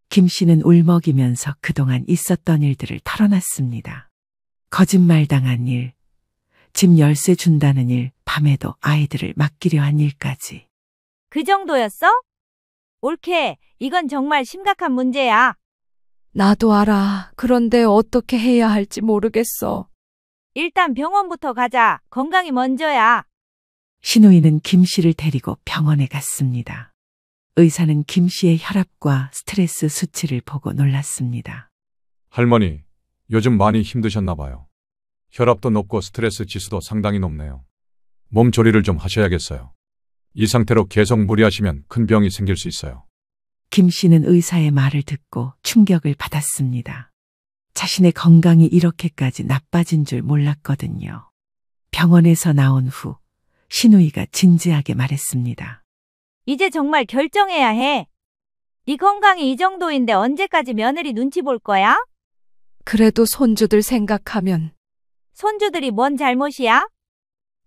김 씨는 울먹이면서 그동안 있었던 일들을 털어놨습니다. 거짓말 당한 일, 집 열쇠 준다는 일, 밤에도 아이들을 맡기려 한 일까지. 그 정도였어? 올케, 이건 정말 심각한 문제야. 나도 알아. 그런데 어떻게 해야 할지 모르겠어. 일단 병원부터 가자. 건강이 먼저야. 시누이는 김 씨를 데리고 병원에 갔습니다. 의사는 김 씨의 혈압과 스트레스 수치를 보고 놀랐습니다. 할머니, 요즘 많이 힘드셨나 봐요. 혈압도 높고 스트레스 지수도 상당히 높네요. 몸 조리를 좀 하셔야겠어요. 이 상태로 계속 무리하시면 큰 병이 생길 수 있어요. 김 씨는 의사의 말을 듣고 충격을 받았습니다. 자신의 건강이 이렇게까지 나빠진 줄 몰랐거든요. 병원에서 나온 후 시누이가 진지하게 말했습니다. 이제 정말 결정해야 해. 네 건강이 이 정도인데 언제까지 며느리 눈치 볼 거야? 그래도 손주들 생각하면. 손주들이 뭔 잘못이야?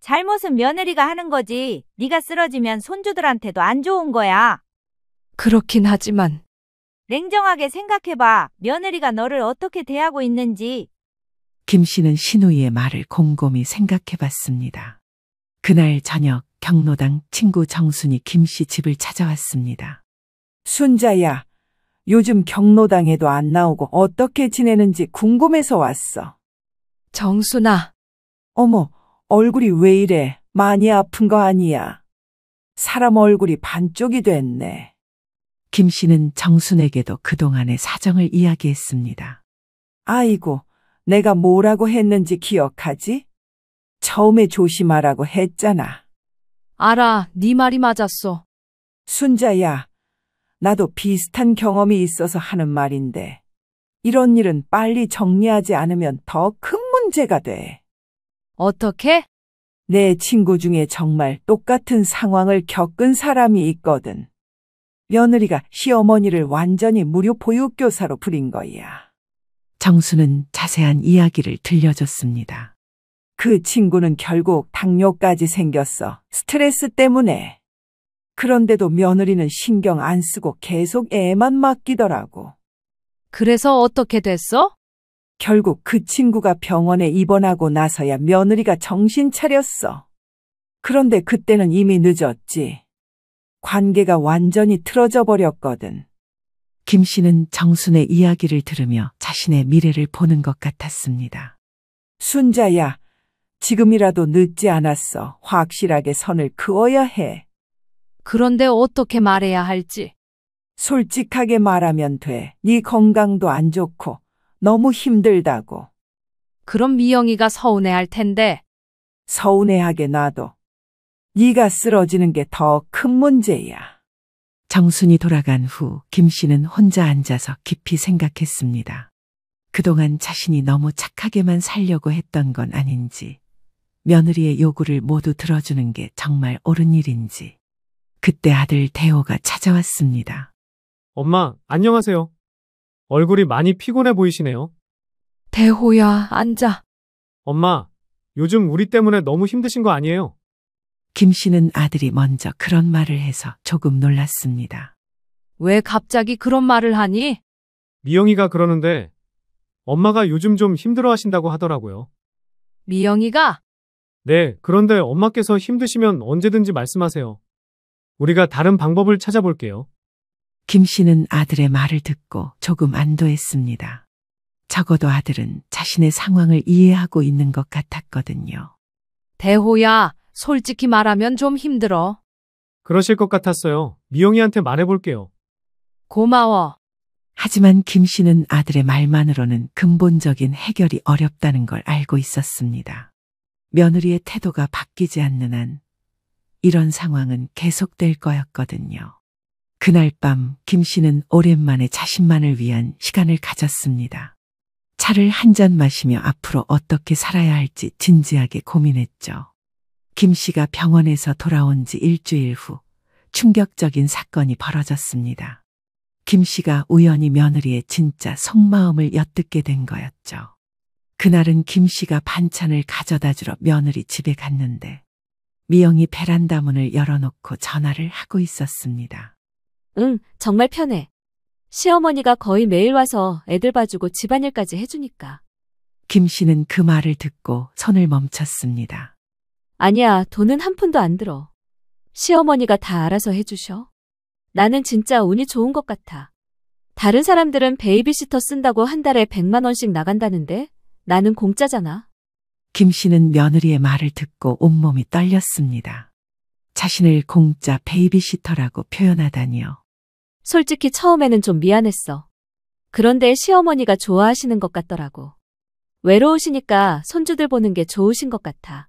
잘못은 며느리가 하는 거지. 네가 쓰러지면 손주들한테도 안 좋은 거야. 그렇긴 하지만. 냉정하게 생각해봐. 며느리가 너를 어떻게 대하고 있는지. 김 씨는 시누이의 말을 곰곰이 생각해 봤습니다. 그날 저녁 경로당 친구 정순이 김 씨 집을 찾아왔습니다. 순자야, 요즘 경로당에도 안 나오고 어떻게 지내는지 궁금해서 왔어. 정순아, 어머, 얼굴이 왜 이래? 많이 아픈 거 아니야? 사람 얼굴이 반쪽이 됐네. 김 씨는 정순에게도 그동안의 사정을 이야기했습니다. 아이고, 내가 뭐라고 했는지 기억하지? 처음에 조심하라고 했잖아. 알아. 네 말이 맞았어. 순자야, 나도 비슷한 경험이 있어서 하는 말인데, 이런 일은 빨리 정리하지 않으면 더 큰 문제가 돼. 어떻게? 내 친구 중에 정말 똑같은 상황을 겪은 사람이 있거든. 며느리가 시어머니를 완전히 무료 보육교사로 부린 거야. 정수는 자세한 이야기를 들려줬습니다. 그 친구는 결국 당뇨까지 생겼어. 스트레스 때문에. 그런데도 며느리는 신경 안 쓰고 계속 애만 맡기더라고. 그래서 어떻게 됐어? 결국 그 친구가 병원에 입원하고 나서야 며느리가 정신 차렸어. 그런데 그때는 이미 늦었지. 관계가 완전히 틀어져 버렸거든. 김 씨는 정순의 이야기를 들으며 자신의 미래를 보는 것 같았습니다. 순자야, 지금이라도 늦지 않았어. 확실하게 선을 그어야 해. 그런데 어떻게 말해야 할지. 솔직하게 말하면 돼. 네 건강도 안 좋고 너무 힘들다고. 그럼 미영이가 서운해할 텐데. 서운해하게 놔둬. 네가 쓰러지는 게 더 큰 문제야. 정순이 돌아간 후 김 씨는 혼자 앉아서 깊이 생각했습니다. 그동안 자신이 너무 착하게만 살려고 했던 건 아닌지, 며느리의 요구를 모두 들어주는 게 정말 옳은 일인지. 그때 아들 대호가 찾아왔습니다. 엄마, 안녕하세요. 얼굴이 많이 피곤해 보이시네요. 대호야, 앉아. 엄마, 요즘 우리 때문에 너무 힘드신 거 아니에요? 김 씨는 아들이 먼저 그런 말을 해서 조금 놀랐습니다. 왜 갑자기 그런 말을 하니? 미영이가 그러는데 엄마가 요즘 좀 힘들어 하신다고 하더라고요. 미영이가? 네, 그런데 엄마께서 힘드시면 언제든지 말씀하세요. 우리가 다른 방법을 찾아볼게요. 김 씨는 아들의 말을 듣고 조금 안도했습니다. 적어도 아들은 자신의 상황을 이해하고 있는 것 같았거든요. 대호야, 솔직히 말하면 좀 힘들어. 그러실 것 같았어요. 미영이한테 말해볼게요. 고마워. 하지만 김 씨는 아들의 말만으로는 근본적인 해결이 어렵다는 걸 알고 있었습니다. 며느리의 태도가 바뀌지 않는 한 이런 상황은 계속될 거였거든요. 그날 밤 김 씨는 오랜만에 자신만을 위한 시간을 가졌습니다. 차를 한 잔 마시며 앞으로 어떻게 살아야 할지 진지하게 고민했죠. 김 씨가 병원에서 돌아온 지 일주일 후 충격적인 사건이 벌어졌습니다. 김 씨가 우연히 며느리의 진짜 속마음을 엿듣게 된 거였죠. 그날은 김 씨가 반찬을 가져다 주러 며느리 집에 갔는데 미영이 베란다 문을 열어놓고 전화를 하고 있었습니다. 응, 정말 편해. 시어머니가 거의 매일 와서 애들 봐주고 집안일까지 해주니까. 김 씨는 그 말을 듣고 손을 멈췄습니다. 아니야, 돈은 한 푼도 안 들어. 시어머니가 다 알아서 해주셔. 나는 진짜 운이 좋은 것 같아. 다른 사람들은 베이비시터 쓴다고 한 달에 100만 원씩 나간다는데 나는 공짜잖아. 김 씨는 며느리의 말을 듣고 온몸이 떨렸습니다. 자신을 공짜 베이비시터라고 표현하다니요. 솔직히 처음에는 좀 미안했어. 그런데 시어머니가 좋아하시는 것 같더라고. 외로우시니까 손주들 보는 게 좋으신 것 같아.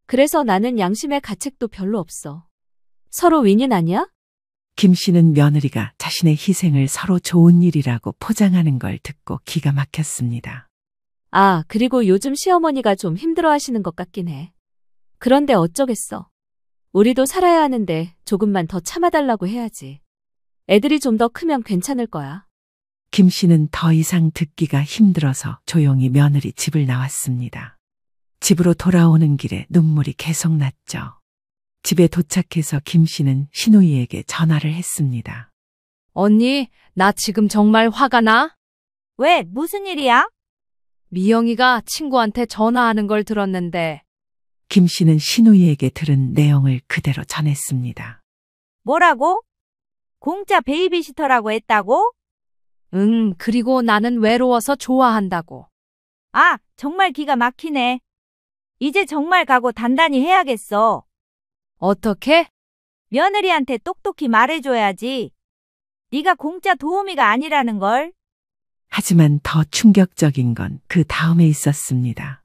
그래서 나는 양심의 가책도 별로 없어. 서로 윈윈 아니야? 김 씨는 며느리가 자신의 희생을 서로 좋은 일이라고 포장하는 걸 듣고 기가 막혔습니다. 아, 그리고 요즘 시어머니가 좀 힘들어하시는 것 같긴 해. 그런데 어쩌겠어. 우리도 살아야 하는데 조금만 더 참아달라고 해야지. 애들이 좀 더 크면 괜찮을 거야. 김 씨는 더 이상 듣기가 힘들어서 조용히 며느리 집을 나왔습니다. 집으로 돌아오는 길에 눈물이 계속 났죠. 집에 도착해서 김 씨는 시누이에게 전화를 했습니다. 언니, 나 지금 정말 화가 나? 왜? 무슨 일이야? 미영이가 친구한테 전화하는 걸 들었는데. 김 씨는 시누이에게 들은 내용을 그대로 전했습니다. 뭐라고? 공짜 베이비시터라고 했다고? 응, 그리고 나는 외로워서 좋아한다고. 아, 정말 기가 막히네. 이제 정말 각오 단단히 해야겠어. 어떻게? 며느리한테 똑똑히 말해줘야지. 네가 공짜 도우미가 아니라는 걸. 하지만 더 충격적인 건 그 다음에 있었습니다.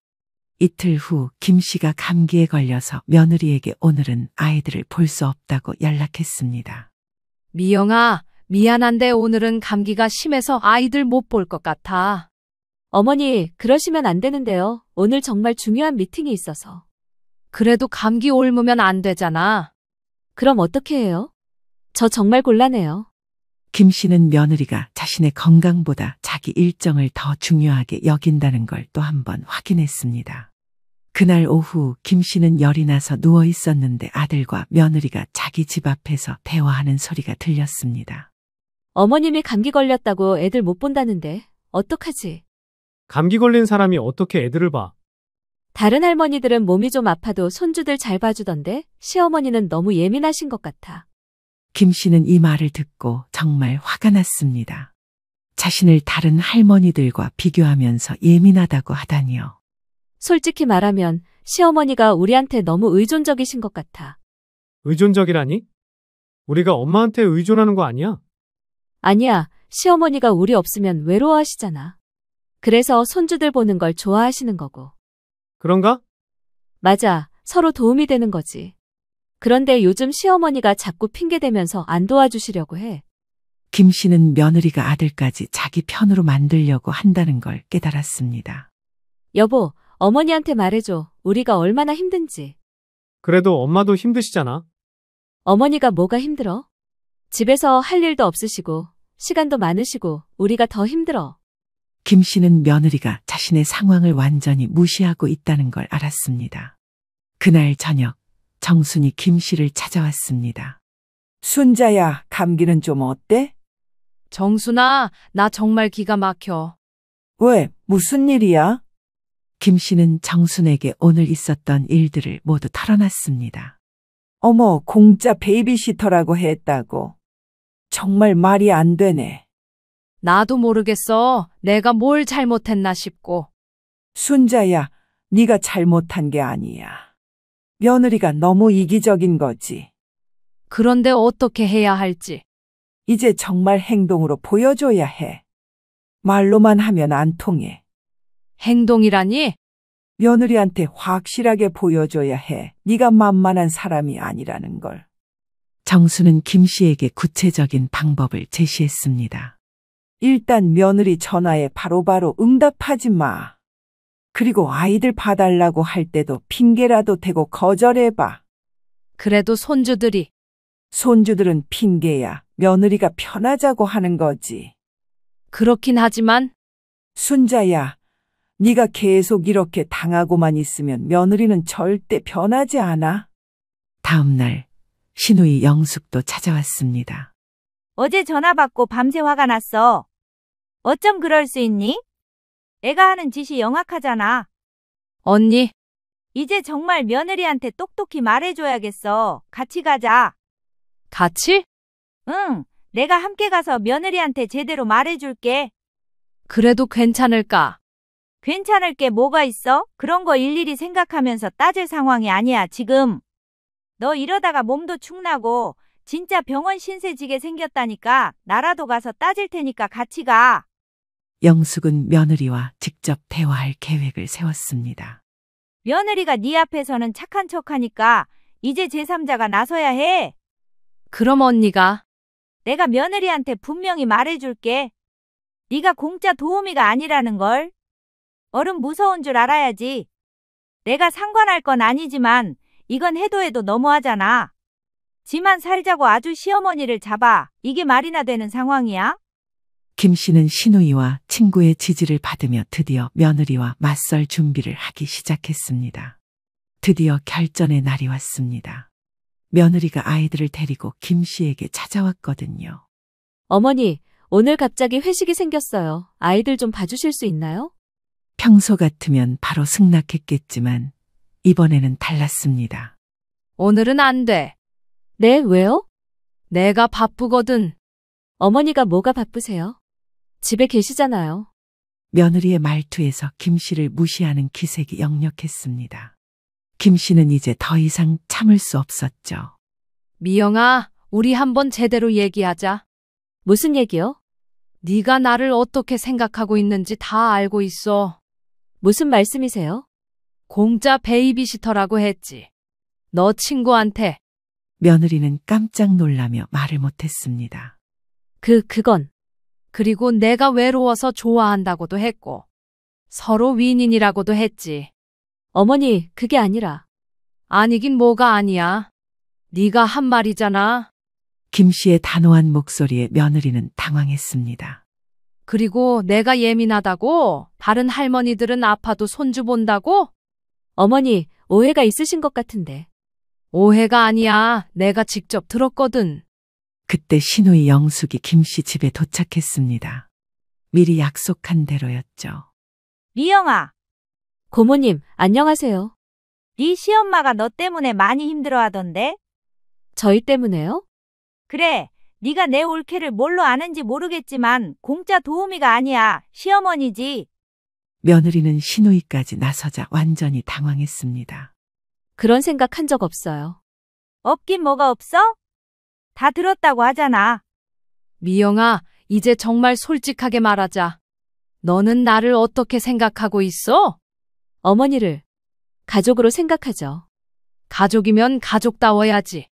이틀 후 김 씨가 감기에 걸려서 며느리에게 오늘은 아이들을 볼 수 없다고 연락했습니다. 미영아, 미안한데 오늘은 감기가 심해서 아이들 못 볼 것 같아. 어머니, 그러시면 안 되는데요. 오늘 정말 중요한 미팅이 있어서. 그래도 감기 옮으면 안 되잖아. 그럼 어떻게 해요? 저 정말 곤란해요. 김 씨는 며느리가 자신의 건강보다 자기 일정을 더 중요하게 여긴다는 걸 또 한 번 확인했습니다. 그날 오후 김 씨는 열이 나서 누워 있었는데 아들과 며느리가 자기 집 앞에서 대화하는 소리가 들렸습니다. 어머님이 감기 걸렸다고 애들 못 본다는데 어떡하지? 감기 걸린 사람이 어떻게 애들을 봐? 다른 할머니들은 몸이 좀 아파도 손주들 잘 봐주던데 시어머니는 너무 예민하신 것 같아. 김 씨는 이 말을 듣고 정말 화가 났습니다. 자신을 다른 할머니들과 비교하면서 예민하다고 하다니요. 솔직히 말하면 시어머니가 우리한테 너무 의존적이신 것 같아. 의존적이라니? 우리가 엄마한테 의존하는 거 아니야? 아니야, 시어머니가 우리 없으면 외로워하시잖아. 그래서 손주들 보는 걸 좋아하시는 거고. 그런가? 맞아, 서로 도움이 되는 거지. 그런데 요즘 시어머니가 자꾸 핑계대면서 안 도와주시려고 해. 김 씨는 며느리가 아들까지 자기 편으로 만들려고 한다는 걸 깨달았습니다. 여보, 어머니한테 말해줘. 우리가 얼마나 힘든지. 그래도 엄마도 힘드시잖아. 어머니가 뭐가 힘들어? 집에서 할 일도 없으시고 시간도 많으시고 우리가 더 힘들어. 김 씨는 며느리가 자신의 상황을 완전히 무시하고 있다는 걸 알았습니다. 그날 저녁 정순이 김 씨를 찾아왔습니다. 순자야, 감기는 좀 어때? 정순아, 나 정말 기가 막혀. 왜? 무슨 일이야? 김 씨는 정순에게 오늘 있었던 일들을 모두 털어놨습니다. 어머, 공짜 베이비시터라고 했다고. 정말 말이 안 되네. 나도 모르겠어. 내가 뭘 잘못했나 싶고. 순자야, 네가 잘못한 게 아니야. 며느리가 너무 이기적인 거지. 그런데 어떻게 해야 할지. 이제 정말 행동으로 보여줘야 해. 말로만 하면 안 통해. 행동이라니? 며느리한테 확실하게 보여줘야 해. 네가 만만한 사람이 아니라는 걸. 정수는 김 씨에게 구체적인 방법을 제시했습니다. 일단 며느리 전화에 바로바로 응답하지 마. 그리고 아이들 봐달라고 할 때도 핑계라도 대고 거절해봐. 그래도 손주들이. 손주들은 핑계야. 며느리가 편하자고 하는 거지. 그렇긴 하지만. 순자야, 네가 계속 이렇게 당하고만 있으면 며느리는 절대 변하지 않아. 다음 날 시누이 영숙도 찾아왔습니다. 어제 전화 받고 밤새 화가 났어. 어쩜 그럴 수 있니? 애가 하는 짓이 영악하잖아. 언니, 이제 정말 며느리한테 똑똑히 말해줘야겠어. 같이 가자. 같이? 응, 내가 함께 가서 며느리한테 제대로 말해줄게. 그래도 괜찮을까? 괜찮을 게 뭐가 있어? 그런 거 일일이 생각하면서 따질 상황이 아니야, 지금. 너 이러다가 몸도 축나고 진짜 병원 신세 지게 생겼다니까. 나라도 가서 따질 테니까 같이 가. 영숙은 며느리와 직접 대화할 계획을 세웠습니다. 며느리가 네 앞에서는 착한 척하니까 이제 제3자가 나서야 해. 그럼 언니가. 내가 며느리한테 분명히 말해줄게. 네가 공짜 도우미가 아니라는 걸. 어른 무서운 줄 알아야지. 내가 상관할 건 아니지만 이건 해도 너무하잖아. 지만 살자고 아주 시어머니를 잡아. 이게 말이나 되는 상황이야? 김 씨는 시누이와 친구의 지지를 받으며 드디어 며느리와 맞설 준비를 하기 시작했습니다. 드디어 결전의 날이 왔습니다. 며느리가 아이들을 데리고 김 씨에게 찾아왔거든요. 어머니, 오늘 갑자기 회식이 생겼어요. 아이들 좀 봐주실 수 있나요? 평소 같으면 바로 승낙했겠지만 이번에는 달랐습니다. 오늘은 안 돼. 네, 왜요? 내가 바쁘거든. 어머니가 뭐가 바쁘세요? 집에 계시잖아요. 며느리의 말투에서 김 씨를 무시하는 기색이 역력했습니다. 김 씨는 이제 더 이상 참을 수 없었죠. 미영아, 우리 한번 제대로 얘기하자. 무슨 얘기요? 네가 나를 어떻게 생각하고 있는지 다 알고 있어. 무슨 말씀이세요? 공짜 베이비시터라고 했지. 너 친구한테. 며느리는 깜짝 놀라며 말을 못했습니다. 그건. 그리고 내가 외로워서 좋아한다고도 했고. 서로 윈윈이라고도 했지. 어머니, 그게 아니라. 아니긴 뭐가 아니야. 네가 한 말이잖아. 김 씨의 단호한 목소리에 며느리는 당황했습니다. 그리고 내가 예민하다고? 다른 할머니들은 아파도 손주 본다고? 어머니, 오해가 있으신 것 같은데. 오해가 아니야. 내가 직접 들었거든. 그때 시누이 영숙이 김 씨 집에 도착했습니다. 미리 약속한 대로였죠. 미영아, 고모님, 안녕하세요. 네 시엄마가 너 때문에 많이 힘들어하던데? 저희 때문에요? 그래, 네가 내 올케를 뭘로 아는지 모르겠지만 공짜 도우미가 아니야. 시어머니지. 며느리는 시누이까지 나서자 완전히 당황했습니다. 그런 생각 한 적 없어요. 없긴 뭐가 없어? 다 들었다고 하잖아. 미영아, 이제 정말 솔직하게 말하자. 너는 나를 어떻게 생각하고 있어? 어머니를 가족으로 생각하죠. 가족이면 가족다워야지.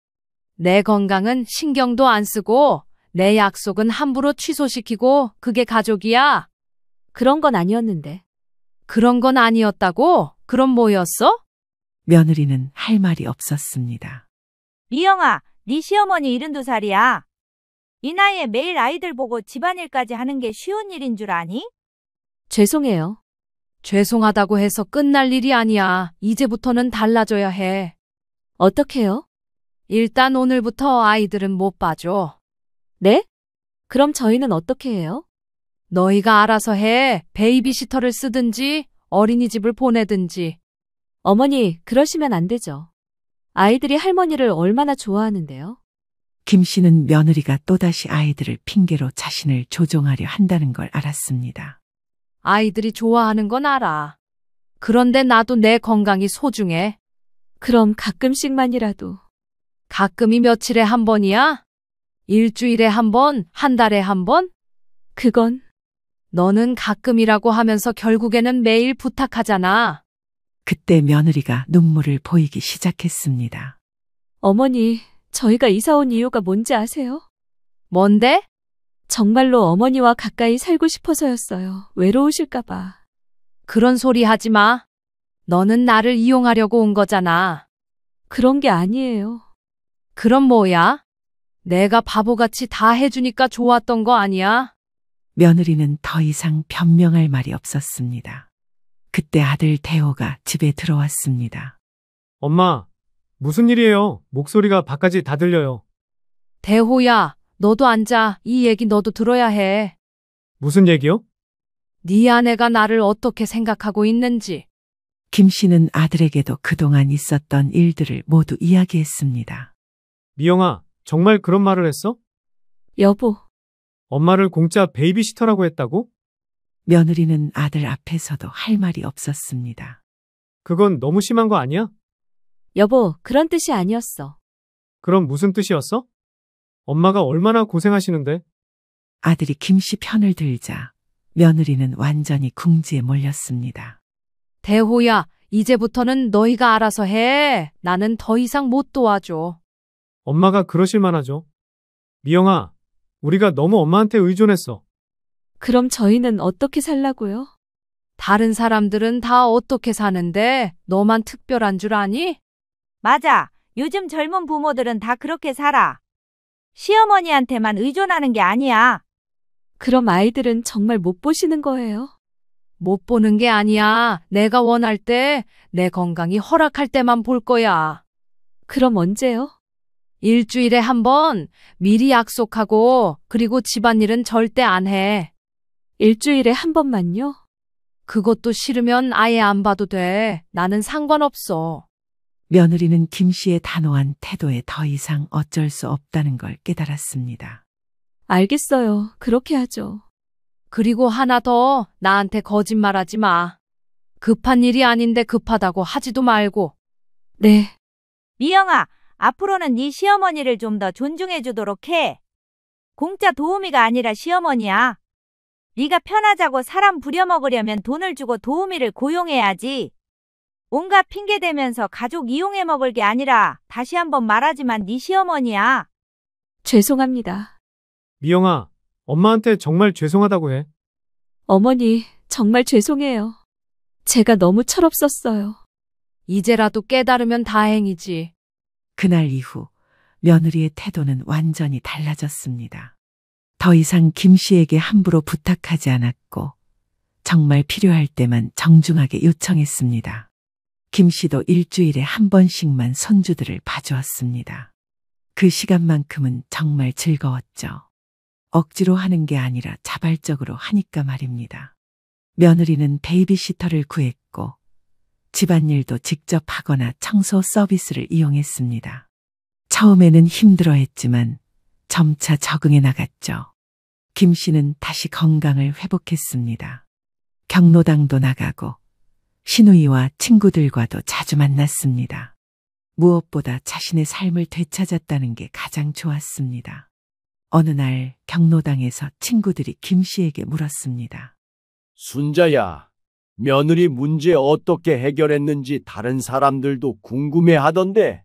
내 건강은 신경도 안 쓰고 내 약속은 함부로 취소시키고 그게 가족이야. 그런 건 아니었는데. 그런 건 아니었다고? 그럼 뭐였어? 며느리는 할 말이 없었습니다. 미영아, 네 시어머니 72살이야. 이 나이에 매일 아이들 보고 집안일까지 하는 게 쉬운 일인 줄 아니? 죄송해요. 죄송하다고 해서 끝날 일이 아니야. 이제부터는 달라져야 해. 어떡해요? 일단 오늘부터 아이들은 못 봐줘. 네? 그럼 저희는 어떻게 해요? 너희가 알아서 해. 베이비시터를 쓰든지 어린이집을 보내든지. 어머니, 그러시면 안 되죠. 아이들이 할머니를 얼마나 좋아하는데요? 김 씨는 며느리가 또다시 아이들을 핑계로 자신을 조종하려 한다는 걸 알았습니다. 아이들이 좋아하는 건 알아. 그런데 나도 내 건강이 소중해. 그럼 가끔씩만이라도. 가끔이 며칠에 한 번이야? 일주일에 한 번? 한 달에 한 번? 그건 너는 가끔이라고 하면서 결국에는 매일 부탁하잖아. 그때 며느리가 눈물을 보이기 시작했습니다. 어머니, 저희가 이사 온 이유가 뭔지 아세요? 뭔데? 정말로 어머니와 가까이 살고 싶어서였어요. 외로우실까봐. 그런 소리 하지 마. 너는 나를 이용하려고 온 거잖아. 그런 게 아니에요. 그럼 뭐야? 내가 바보같이 다 해주니까 좋았던 거 아니야? 며느리는 더 이상 변명할 말이 없었습니다. 그때 아들 대호가 집에 들어왔습니다. 엄마, 무슨 일이에요? 목소리가 밖까지 다 들려요. 대호야, 너도 앉아. 이 얘기 너도 들어야 해. 무슨 얘기요? 네 아내가 나를 어떻게 생각하고 있는지. 김 씨는 아들에게도 그동안 있었던 일들을 모두 이야기했습니다. 미영아, 정말 그런 말을 했어? 여보, 엄마를 공짜 베이비시터라고 했다고? 며느리는 아들 앞에서도 할 말이 없었습니다. 그건 너무 심한 거 아니야? 여보, 그런 뜻이 아니었어. 그럼 무슨 뜻이었어? 엄마가 얼마나 고생하시는데? 아들이 김 씨 편을 들자 며느리는 완전히 궁지에 몰렸습니다. 대호야, 이제부터는 너희가 알아서 해. 나는 더 이상 못 도와줘. 엄마가 그러실 만하죠. 미영아, 우리가 너무 엄마한테 의존했어. 그럼 저희는 어떻게 살라고요? 다른 사람들은 다 어떻게 사는데 너만 특별한 줄 아니? 맞아. 요즘 젊은 부모들은 다 그렇게 살아. 시어머니한테만 의존하는 게 아니야. 그럼 아이들은 정말 못 보시는 거예요? 못 보는 게 아니야. 내가 원할 때, 내 건강이 허락할 때만 볼 거야. 그럼 언제요? 일주일에 한 번 미리 약속하고 그리고 집안일은 절대 안 해. 일주일에 한 번만요? 그것도 싫으면 아예 안 봐도 돼. 나는 상관없어. 며느리는 김 씨의 단호한 태도에 더 이상 어쩔 수 없다는 걸 깨달았습니다. 알겠어요. 그렇게 하죠. 그리고 하나 더, 나한테 거짓말하지 마. 급한 일이 아닌데 급하다고 하지도 말고. 네, 미영아, 앞으로는 네 시어머니를 좀 더 존중해 주도록 해. 공짜 도우미가 아니라 시어머니야. 네가 편하자고 사람 부려먹으려면 돈을 주고 도우미를 고용해야지. 온갖 핑계 대면서 가족 이용해 먹을 게 아니라 다시 한번 말하지만 네 시어머니야. 죄송합니다. 미영아, 엄마한테 정말 죄송하다고 해. 어머니, 정말 죄송해요. 제가 너무 철없었어요. 이제라도 깨달으면 다행이지. 그날 이후 며느리의 태도는 완전히 달라졌습니다. 더 이상 김 씨에게 함부로 부탁하지 않았고 정말 필요할 때만 정중하게 요청했습니다. 김 씨도 일주일에 한 번씩만 손주들을 봐주었습니다. 그 시간만큼은 정말 즐거웠죠. 억지로 하는 게 아니라 자발적으로 하니까 말입니다. 며느리는 베이비시터를 구했고 집안일도 직접 하거나 청소 서비스를 이용했습니다. 처음에는 힘들어했지만 점차 적응해 나갔죠. 김 씨는 다시 건강을 회복했습니다. 경로당도 나가고 시누이와 친구들과도 자주 만났습니다. 무엇보다 자신의 삶을 되찾았다는 게 가장 좋았습니다. 어느 날 경로당에서 친구들이 김 씨에게 물었습니다. 순자야, 며느리 문제 어떻게 해결했는지 다른 사람들도 궁금해하던데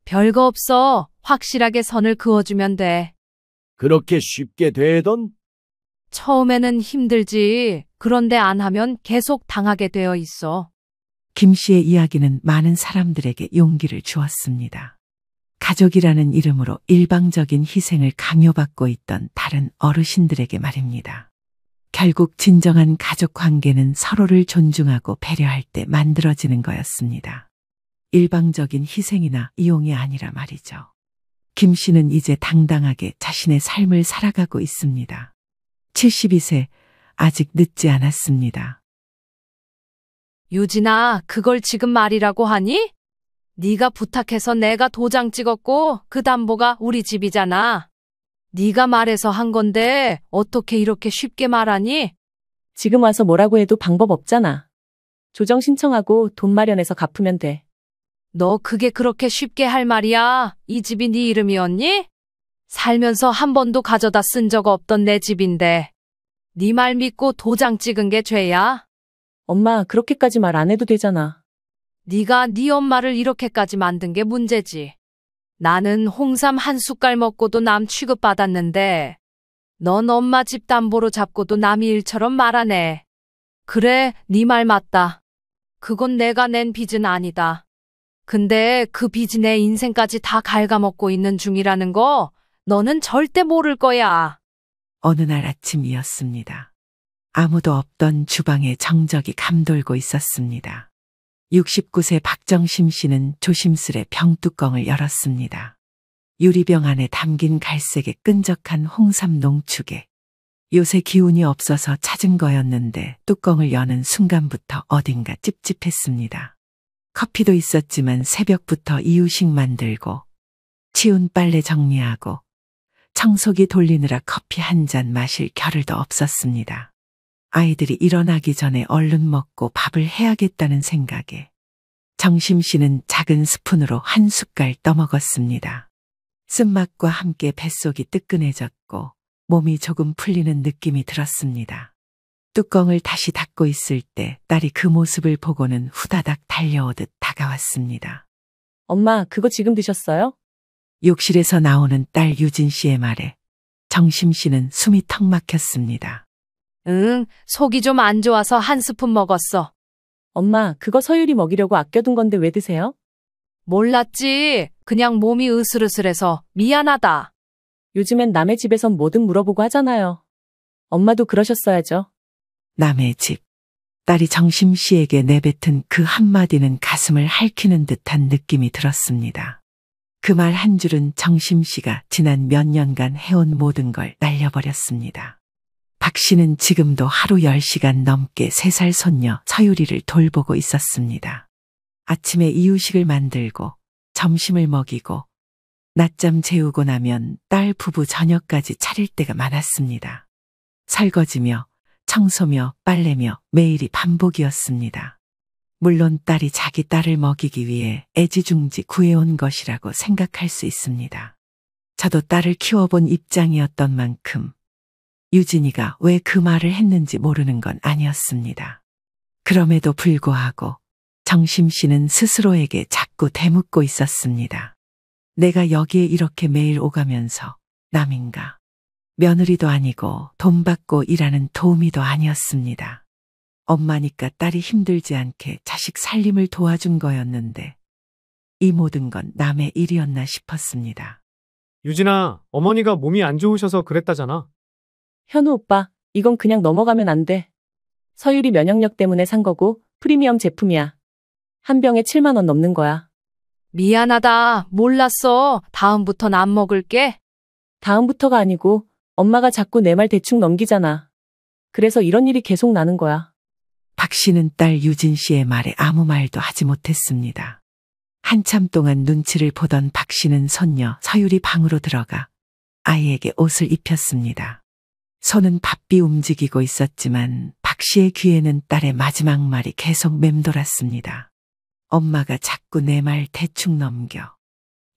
별거 없어. 확실하게 선을 그어주면 돼. 그렇게 쉽게 되던? 처음에는 힘들지. 그런데 안 하면 계속 당하게 되어 있어. 김 씨의 이야기는 많은 사람들에게 용기를 주었습니다. 가족이라는 이름으로 일방적인 희생을 강요받고 있던 다른 어르신들에게 말입니다. 결국 진정한 가족 관계는 서로를 존중하고 배려할 때 만들어지는 거였습니다. 일방적인 희생이나 이용이 아니라 말이죠. 김 씨는 이제 당당하게 자신의 삶을 살아가고 있습니다. 72세, 아직 늦지 않았습니다. 유진아, 그걸 지금 말이라고 하니? 네가 부탁해서 내가 도장 찍었고 그 담보가 우리 집이잖아. 네가 말해서 한 건데 어떻게 이렇게 쉽게 말하니? 지금 와서 뭐라고 해도 방법 없잖아. 조정 신청하고 돈 마련해서 갚으면 돼. 너 그게 그렇게 쉽게 할 말이야? 이 집이 네 이름이었니? 살면서 한 번도 가져다 쓴 적 없던 내 집인데. 네 말 믿고 도장 찍은 게 죄야? 엄마, 그렇게까지 말 안 해도 되잖아. 네가 네 엄마를 이렇게까지 만든 게 문제지. 나는 홍삼 한 숟갈 먹고도 남 취급받았는데 넌 엄마 집 담보로 잡고도 남이 일처럼 말하네. 그래, 네 말 맞다. 그건 내가 낸 빚은 아니다. 근데 그 빚이 내 인생까지 다 갉아먹고 있는 중이라는 거 너는 절대 모를 거야. 어느 날 아침이었습니다. 아무도 없던 주방에 정적이 감돌고 있었습니다. 69세 박정심 씨는 조심스레 병뚜껑을 열었습니다. 유리병 안에 담긴 갈색의 끈적한 홍삼 농축에 요새 기운이 없어서 찾은 거였는데 뚜껑을 여는 순간부터 어딘가 찝찝했습니다. 커피도 있었지만 새벽부터 이유식 만들고 치운 빨래 정리하고 청소기 돌리느라 커피 한 잔 마실 겨를도 없었습니다. 아이들이 일어나기 전에 얼른 먹고 밥을 해야겠다는 생각에 정심 씨는 작은 스푼으로 한 숟갈 떠먹었습니다. 쓴맛과 함께 뱃속이 뜨끈해졌고 몸이 조금 풀리는 느낌이 들었습니다. 뚜껑을 다시 닫고 있을 때 딸이 그 모습을 보고는 후다닥 달려오듯 다가왔습니다. 엄마, 그거 지금 드셨어요? 욕실에서 나오는 딸 유진 씨의 말에 정심 씨는 숨이 턱 막혔습니다. 응, 속이 좀 안 좋아서 한 스푼 먹었어. 엄마, 그거 서율이 먹이려고 아껴둔 건데 왜 드세요? 몰랐지. 그냥 몸이 으슬으슬해서 미안하다. 요즘엔 남의 집에선 뭐든 물어보고 하잖아요. 엄마도 그러셨어야죠. 남의 집. 딸이 정심 씨에게 내뱉은 그 한마디는 가슴을 핥히는 듯한 느낌이 들었습니다. 그 말 한 줄은 정심 씨가 지난 몇 년간 해온 모든 걸 날려버렸습니다. 박 씨는 지금도 하루 10시간 넘게 3살 손녀 서유리를 돌보고 있었습니다. 아침에 이유식을 만들고 점심을 먹이고 낮잠 재우고 나면 딸 부부 저녁까지 차릴 때가 많았습니다. 설거지며 청소며 빨래며 매일이 반복이었습니다. 물론 딸이 자기 딸을 먹이기 위해 애지중지 구해온 것이라고 생각할 수 있습니다. 저도 딸을 키워본 입장이었던 만큼 유진이가 왜 그 말을 했는지 모르는 건 아니었습니다. 그럼에도 불구하고 정심 씨는 스스로에게 자꾸 되묻고 있었습니다. 내가 여기에 이렇게 매일 오가면서 남인가? 며느리도 아니고 돈 받고 일하는 도우미도 아니었습니다. 엄마니까 딸이 힘들지 않게 자식 살림을 도와준 거였는데 이 모든 건 남의 일이었나 싶었습니다. 유진아, 어머니가 몸이 안 좋으셔서 그랬다잖아. 현우 오빠, 이건 그냥 넘어가면 안 돼. 서율이 면역력 때문에 산 거고 프리미엄 제품이야. 한 병에 7만 원 넘는 거야. 미안하다. 몰랐어. 다음부턴 안 먹을게. 다음부터가 아니고 엄마가 자꾸 내 말 대충 넘기잖아. 그래서 이런 일이 계속 나는 거야. 박 씨는 딸 유진 씨의 말에 아무 말도 하지 못했습니다. 한참 동안 눈치를 보던 박 씨는 손녀 서율이 방으로 들어가 아이에게 옷을 입혔습니다. 손은 바삐 움직이고 있었지만 박 씨의 귀에는 딸의 마지막 말이 계속 맴돌았습니다. 엄마가 자꾸 내 말 대충 넘겨.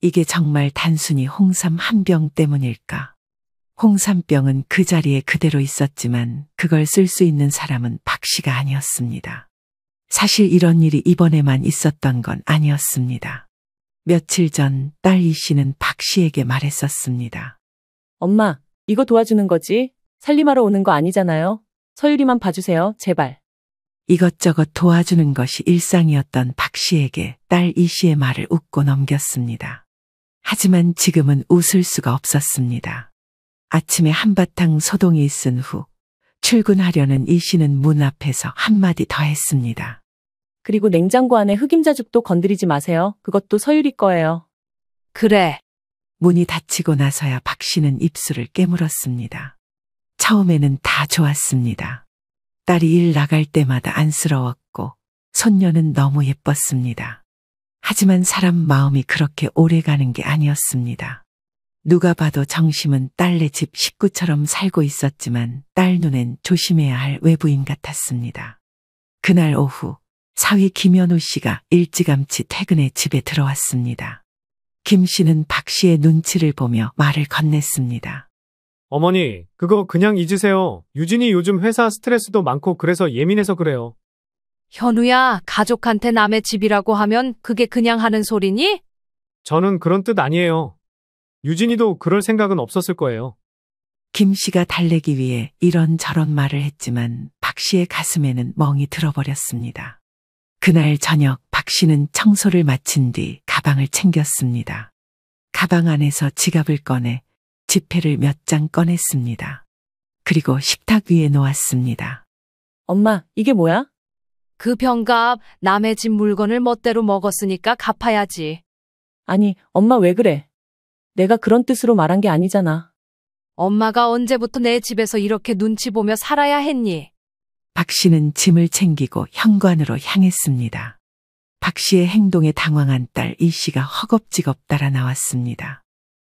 이게 정말 단순히 홍삼 한 병 때문일까? 홍삼병은 그 자리에 그대로 있었지만 그걸 쓸 수 있는 사람은 박 씨가 아니었습니다. 사실 이런 일이 이번에만 있었던 건 아니었습니다. 며칠 전 딸 이 씨는 박 씨에게 말했었습니다. 엄마, 이거 도와주는 거지? 살림하러 오는 거 아니잖아요. 서율이만 봐주세요, 제발. 이것저것 도와주는 것이 일상이었던 박 씨에게 딸 이 씨의 말을 웃고 넘겼습니다. 하지만 지금은 웃을 수가 없었습니다. 아침에 한바탕 소동이 있은 후 출근하려는 이 씨는 문 앞에서 한마디 더 했습니다. 그리고 냉장고 안에 흑임자죽도 건드리지 마세요. 그것도 서율이 거예요. 그래. 문이 닫히고 나서야 박 씨는 입술을 깨물었습니다. 처음에는 다 좋았습니다. 딸이 일 나갈 때마다 안쓰러웠고 손녀는 너무 예뻤습니다. 하지만 사람 마음이 그렇게 오래 가는 게 아니었습니다. 누가 봐도 정심은 딸네 집 식구처럼 살고 있었지만 딸 눈엔 조심해야 할 외부인 같았습니다. 그날 오후 사위 김현우 씨가 일찌감치 퇴근해 집에 들어왔습니다. 김 씨는 박 씨의 눈치를 보며 말을 건넸습니다. 어머니, 그거 그냥 잊으세요. 유진이 요즘 회사 스트레스도 많고 그래서 예민해서 그래요. 현우야, 가족한테 남의 집이라고 하면 그게 그냥 하는 소리니? 저는 그런 뜻 아니에요. 유진이도 그럴 생각은 없었을 거예요. 김 씨가 달래기 위해 이런저런 말을 했지만 박 씨의 가슴에는 멍이 들어버렸습니다. 그날 저녁 박 씨는 청소를 마친 뒤 가방을 챙겼습니다. 가방 안에서 지갑을 꺼내 지폐를 몇 장 꺼냈습니다. 그리고 식탁 위에 놓았습니다. 엄마, 이게 뭐야? 그 병값 남의 집 물건을 멋대로 먹었으니까 갚아야지. 아니, 엄마 왜 그래? 내가 그런 뜻으로 말한 게 아니잖아. 엄마가 언제부터 내 집에서 이렇게 눈치 보며 살아야 했니? 박 씨는 짐을 챙기고 현관으로 향했습니다. 박 씨의 행동에 당황한 딸 이 씨가 허겁지겁 따라 나왔습니다.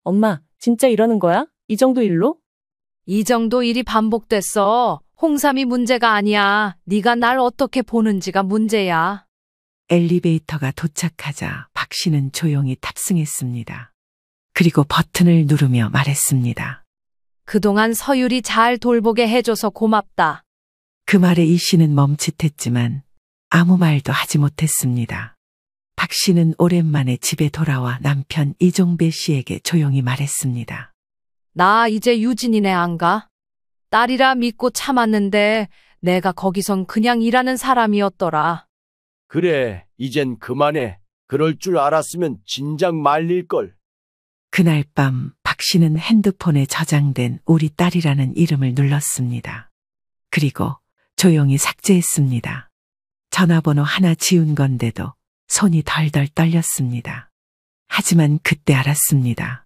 엄마, 진짜 이러는 거야? 이 정도 일로? 이 정도 일이 반복됐어. 홍삼이 문제가 아니야. 네가 날 어떻게 보는지가 문제야. 엘리베이터가 도착하자 박 씨는 조용히 탑승했습니다. 그리고 버튼을 누르며 말했습니다. 그동안 서율이 잘 돌보게 해줘서 고맙다. 그 말에 이 씨는 멈칫했지만 아무 말도 하지 못했습니다. 박 씨는 오랜만에 집에 돌아와 남편 이종배 씨에게 조용히 말했습니다. 나 이제 유진이네 안 가? 딸이라 믿고 참았는데 내가 거기선 그냥 일하는 사람이었더라. 그래, 이젠 그만해. 그럴 줄 알았으면 진작 말릴걸. 그날 밤 박 씨는 핸드폰에 저장된 우리 딸이라는 이름을 눌렀습니다. 그리고 조용히 삭제했습니다. 전화번호 하나 지운 건데도 손이 덜덜 떨렸습니다. 하지만 그때 알았습니다.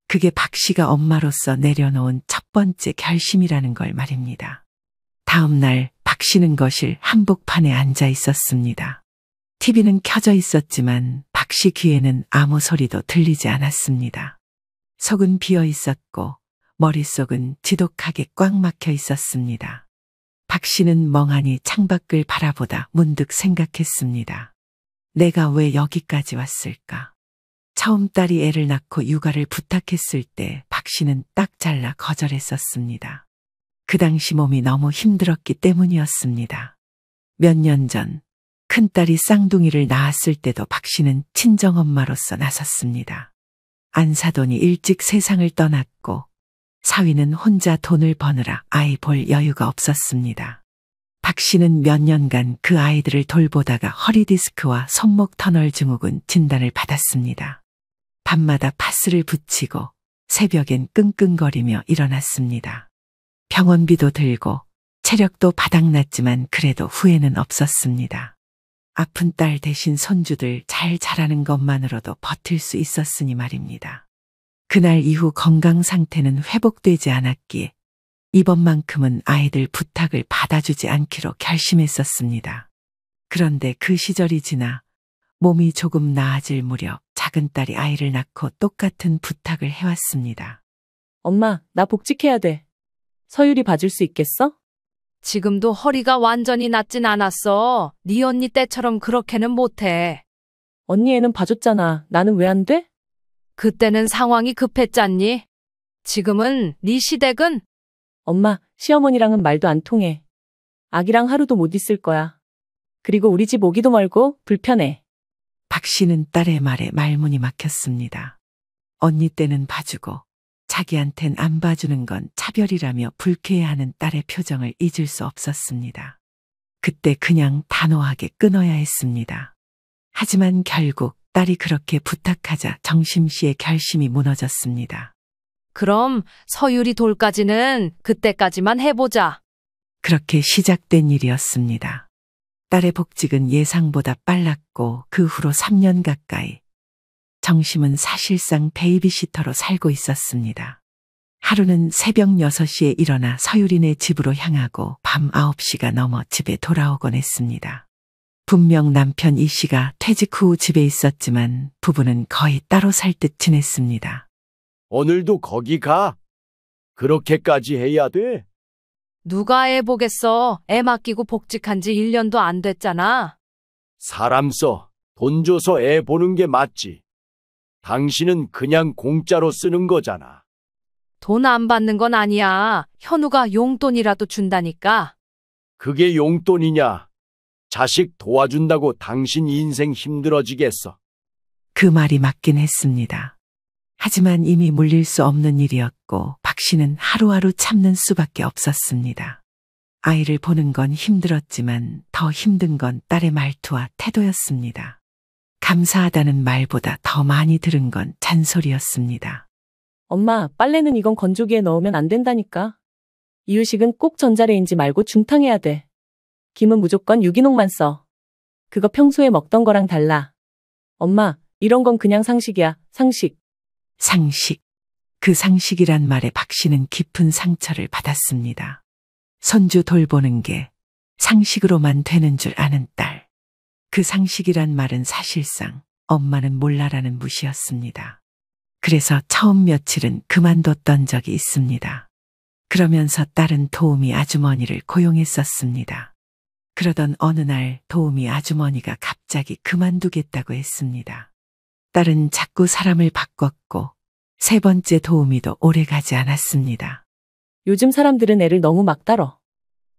그게 박 씨가 엄마로서 내려놓은 첫 번째 결심이라는 걸 말입니다. 다음 날 박 씨는 거실 한복판에 앉아 있었습니다. TV는 켜져 있었지만 박 씨 귀에는 아무 소리도 들리지 않았습니다. 속은 비어 있었고 머릿속은 지독하게 꽉 막혀 있었습니다. 박 씨는 멍하니 창밖을 바라보다 문득 생각했습니다. 내가 왜 여기까지 왔을까? 처음 딸이 애를 낳고 육아를 부탁했을 때 박 씨는 딱 잘라 거절했었습니다. 그 당시 몸이 너무 힘들었기 때문이었습니다. 몇 년 전 큰딸이 쌍둥이를 낳았을 때도 박 씨는 친정엄마로서 나섰습니다. 안사돈이 일찍 세상을 떠났고 사위는 혼자 돈을 버느라 아이 볼 여유가 없었습니다. 박 씨는 몇 년간 그 아이들을 돌보다가 허리디스크와 손목 터널 증후군 진단을 받았습니다. 밤마다 파스를 붙이고 새벽엔 끙끙거리며 일어났습니다. 병원비도 들고 체력도 바닥났지만 그래도 후회는 없었습니다. 아픈 딸 대신 손주들 잘 자라는 것만으로도 버틸 수 있었으니 말입니다. 그날 이후 건강 상태는 회복되지 않았기에 이번만큼은 아이들 부탁을 받아주지 않기로 결심했었습니다. 그런데 그 시절이 지나 몸이 조금 나아질 무렵 작은 딸이 아이를 낳고 똑같은 부탁을 해왔습니다. 엄마, 나 복직해야 돼. 서율이 봐줄 수 있겠어? 지금도 허리가 완전히 낫진 않았어. 네 언니 때처럼 그렇게는 못해. 언니 애는 봐줬잖아. 나는 왜 안 돼? 그때는 상황이 급했잖니. 지금은 네 시댁은? 엄마, 시어머니랑은 말도 안 통해. 아기랑 하루도 못 있을 거야. 그리고 우리 집 오기도 멀고 불편해. 박 씨는 딸의 말에 말문이 막혔습니다. 언니 때는 봐주고 자기한텐 안 봐주는 건 차별이라며 불쾌해하는 딸의 표정을 잊을 수 없었습니다. 그때 그냥 단호하게 끊어야 했습니다. 하지만 결국 딸이 그렇게 부탁하자 정심 씨의 결심이 무너졌습니다. 그럼 서율이 돌까지는 그때까지만 해보자. 그렇게 시작된 일이었습니다. 딸의 복직은 예상보다 빨랐고 그 후로 3년 가까이 정심은 사실상 베이비시터로 살고 있었습니다. 하루는 새벽 6시에 일어나 서율이네 집으로 향하고 밤 9시가 넘어 집에 돌아오곤 했습니다. 분명 남편 이 씨가 퇴직 후 집에 있었지만 부부는 거의 따로 살 듯 지냈습니다. 오늘도 거기 가? 그렇게까지 해야 돼? 누가 애 보겠어. 애 맡기고 복직한 지 1년도 안 됐잖아. 사람 써, 돈 줘서 애 보는 게 맞지. 당신은 그냥 공짜로 쓰는 거잖아. 돈 안 받는 건 아니야. 현우가 용돈이라도 준다니까. 그게 용돈이냐? 자식 도와준다고 당신 인생 힘들어지겠어. 그 말이 맞긴 했습니다. 하지만 이미 물릴 수 없는 일이었고 박 씨는 하루하루 참는 수밖에 없었습니다. 아이를 보는 건 힘들었지만 더 힘든 건 딸의 말투와 태도였습니다. 감사하다는 말보다 더 많이 들은 건 잔소리였습니다. 엄마, 빨래는 이건 건조기에 넣으면 안 된다니까. 이유식은 꼭 전자레인지 말고 중탕해야 돼. 김은 무조건 유기농만 써. 그거 평소에 먹던 거랑 달라. 엄마, 이런 건 그냥 상식이야, 상식. 상식. 그 상식이란 말에 박 씨는 깊은 상처를 받았습니다. 손주 돌보는 게 상식으로만 되는 줄 아는 딸. 그 상식이란 말은 사실상 엄마는 몰라라는 무시였습니다. 그래서 처음 며칠은 그만뒀던 적이 있습니다. 그러면서 딸은 도우미 아주머니를 고용했었습니다. 그러던 어느 날 도우미 아주머니가 갑자기 그만두겠다고 했습니다. 딸은 자꾸 사람을 바꿨고 세 번째 도우미도 오래 가지 않았습니다. 요즘 사람들은 애를 너무 막 다뤄.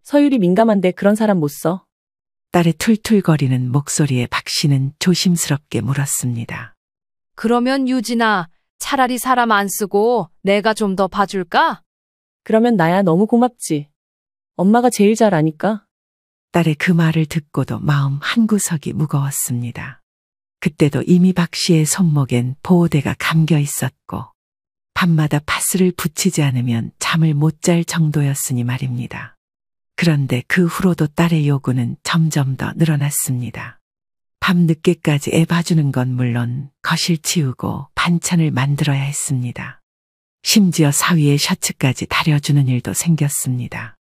서율이 민감한데 그런 사람 못 써. 딸의 툴툴거리는 목소리에 박 씨는 조심스럽게 물었습니다. 그러면 유진아, 차라리 사람 안 쓰고 내가 좀 더 봐줄까? 그러면 나야 너무 고맙지. 엄마가 제일 잘 아니까. 딸의 그 말을 듣고도 마음 한구석이 무거웠습니다. 그때도 이미 박 씨의 손목엔 보호대가 감겨 있었고 밤마다 파스를 붙이지 않으면 잠을 못 잘 정도였으니 말입니다. 그런데 그 후로도 딸의 요구는 점점 더 늘어났습니다. 밤 늦게까지 애 봐주는 건 물론 거실 치우고 반찬을 만들어야 했습니다. 심지어 사위의 셔츠까지 다려주는 일도 생겼습니다.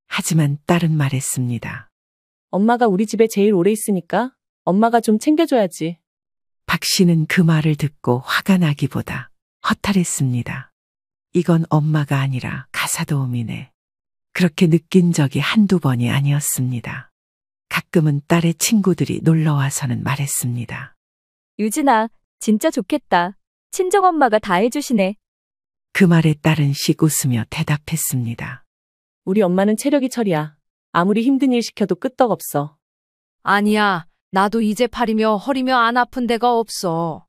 하지만 딸은 말했습니다. 엄마가 우리 집에 제일 오래 있으니까 엄마가 좀 챙겨줘야지. 박 씨는 그 말을 듣고 화가 나기보다 허탈했습니다. 이건 엄마가 아니라 가사도우미네. 그렇게 느낀 적이 한두 번이 아니었습니다. 가끔은 딸의 친구들이 놀러와서는 말했습니다. 유진아, 진짜 좋겠다. 친정엄마가 다 해주시네. 그 말에 딸은 씩 웃으며 대답했습니다. 우리 엄마는 체력이 철이야. 아무리 힘든 일 시켜도 끄떡없어. 아니야. 나도 이제 팔이며 허리며 안 아픈 데가 없어.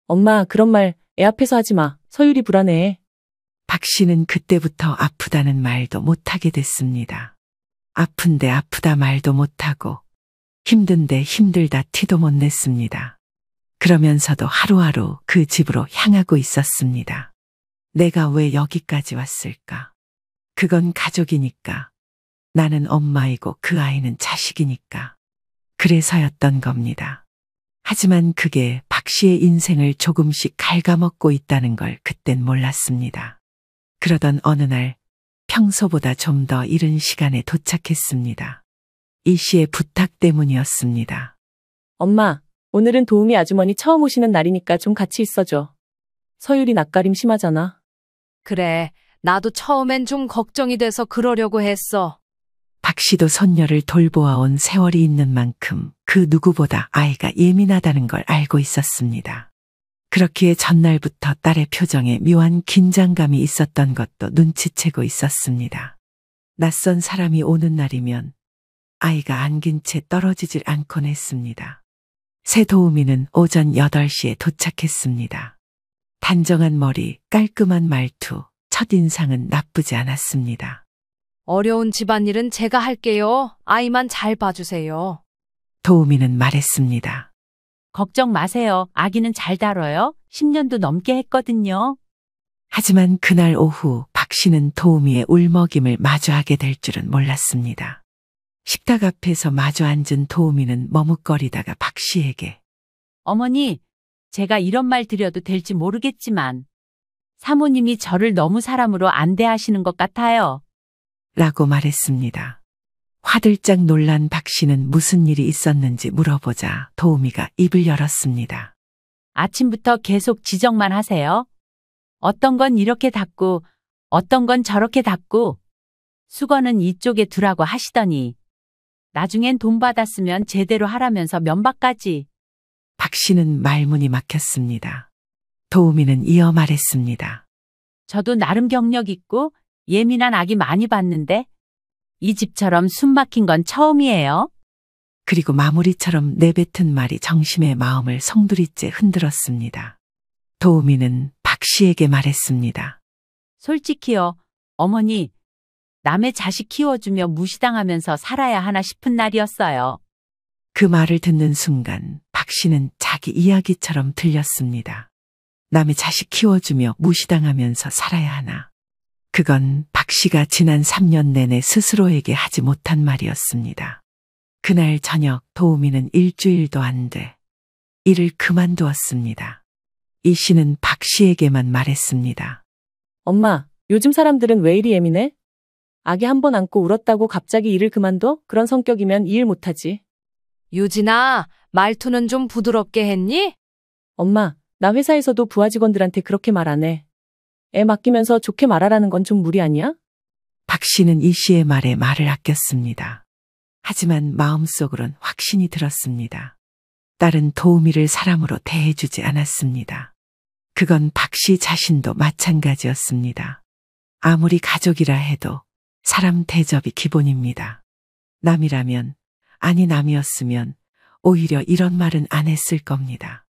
엄마, 그런 말 애 앞에서 하지 마. 서율이 불안해. 박 씨는 그때부터 아프다는 말도 못하게 됐습니다. 아픈데 아프다 말도 못하고 힘든데 힘들다 티도 못 냈습니다. 그러면서도 하루하루 그 집으로 향하고 있었습니다. 내가 왜 여기까지 왔을까? 그건 가족이니까. 나는 엄마이고 그 아이는 자식이니까. 그래서였던 겁니다. 하지만 그게 박 씨의 인생을 조금씩 갉아먹고 있다는 걸 그땐 몰랐습니다. 그러던 어느 날 평소보다 좀 더 이른 시간에 도착했습니다. 이 씨의 부탁 때문이었습니다. 엄마, 오늘은 도우미 아주머니 처음 오시는 날이니까 좀 같이 있어줘. 서율이 낯가림 심하잖아. 그래, 나도 처음엔 좀 걱정이 돼서 그러려고 했어. 박 씨도 손녀를 돌보아 온 세월이 있는 만큼 그 누구보다 아이가 예민하다는 걸 알고 있었습니다. 그렇기에 전날부터 딸의 표정에 묘한 긴장감이 있었던 것도 눈치채고 있었습니다. 낯선 사람이 오는 날이면 아이가 안긴 채 떨어지질 않곤 했습니다. 새 도우미는 오전 8시에 도착했습니다. 단정한 머리, 깔끔한 말투, 첫인상은 나쁘지 않았습니다. 어려운 집안일은 제가 할게요. 아이만 잘 봐주세요. 도우미는 말했습니다. 걱정 마세요. 아기는 잘 다뤄요. 10년도 넘게 했거든요. 하지만 그날 오후 박 씨는 도우미의 울먹임을 마주하게 될 줄은 몰랐습니다. 식탁 앞에서 마주 앉은 도우미는 머뭇거리다가 박 씨에게 어머니, 제가 이런 말 드려도 될지 모르겠지만 사모님이 저를 너무 사람으로 안 대하시는 것 같아요. 라고 말했습니다. 화들짝 놀란 박 씨는 무슨 일이 있었는지 물어보자 도우미가 입을 열었습니다. 아침부터 계속 지적만 하세요. 어떤 건 이렇게 닦고 어떤 건 저렇게 닦고 수건은 이쪽에 두라고 하시더니 나중엔 돈 받았으면 제대로 하라면서 면박까지. 박 씨는 말문이 막혔습니다. 도우미는 이어 말했습니다. 저도 나름 경력 있고 예민한 아기 많이 봤는데 이 집처럼 숨 막힌 건 처음이에요. 그리고 마무리처럼 내뱉은 말이 정심의 마음을 송두리째 흔들었습니다. 도우미는 박 씨에게 말했습니다. 솔직히요, 어머니, 남의 자식 키워주며 무시당하면서 살아야 하나 싶은 날이었어요. 그 말을 듣는 순간 박 씨는 자기 이야기처럼 들렸습니다. 남의 자식 키워주며 무시당하면서 살아야 하나. 그건 박 씨가 지난 3년 내내 스스로에게 하지 못한 말이었습니다. 그날 저녁 도우미는 일주일도 안 돼 일을 그만두었습니다. 이 씨는 박 씨에게만 말했습니다. 엄마, 요즘 사람들은 왜 이리 예민해? 아기 한 번 안고 울었다고 갑자기 일을 그만둬? 그런 성격이면 이 일 못하지. 유진아, 말투는 좀 부드럽게 했니? 엄마, 나 회사에서도 부하 직원들한테 그렇게 말 안 해. 애 맡기면서 좋게 말하라는 건 좀 무리 아니야? 박 씨는 이 씨의 말에 말을 아꼈습니다. 하지만 마음속으론 확신이 들었습니다. 딸은 도우미를 사람으로 대해주지 않았습니다. 그건 박 씨 자신도 마찬가지였습니다. 아무리 가족이라 해도 사람 대접이 기본입니다. 남이라면, 아니 남이었으면 오히려 이런 말은 안 했을 겁니다.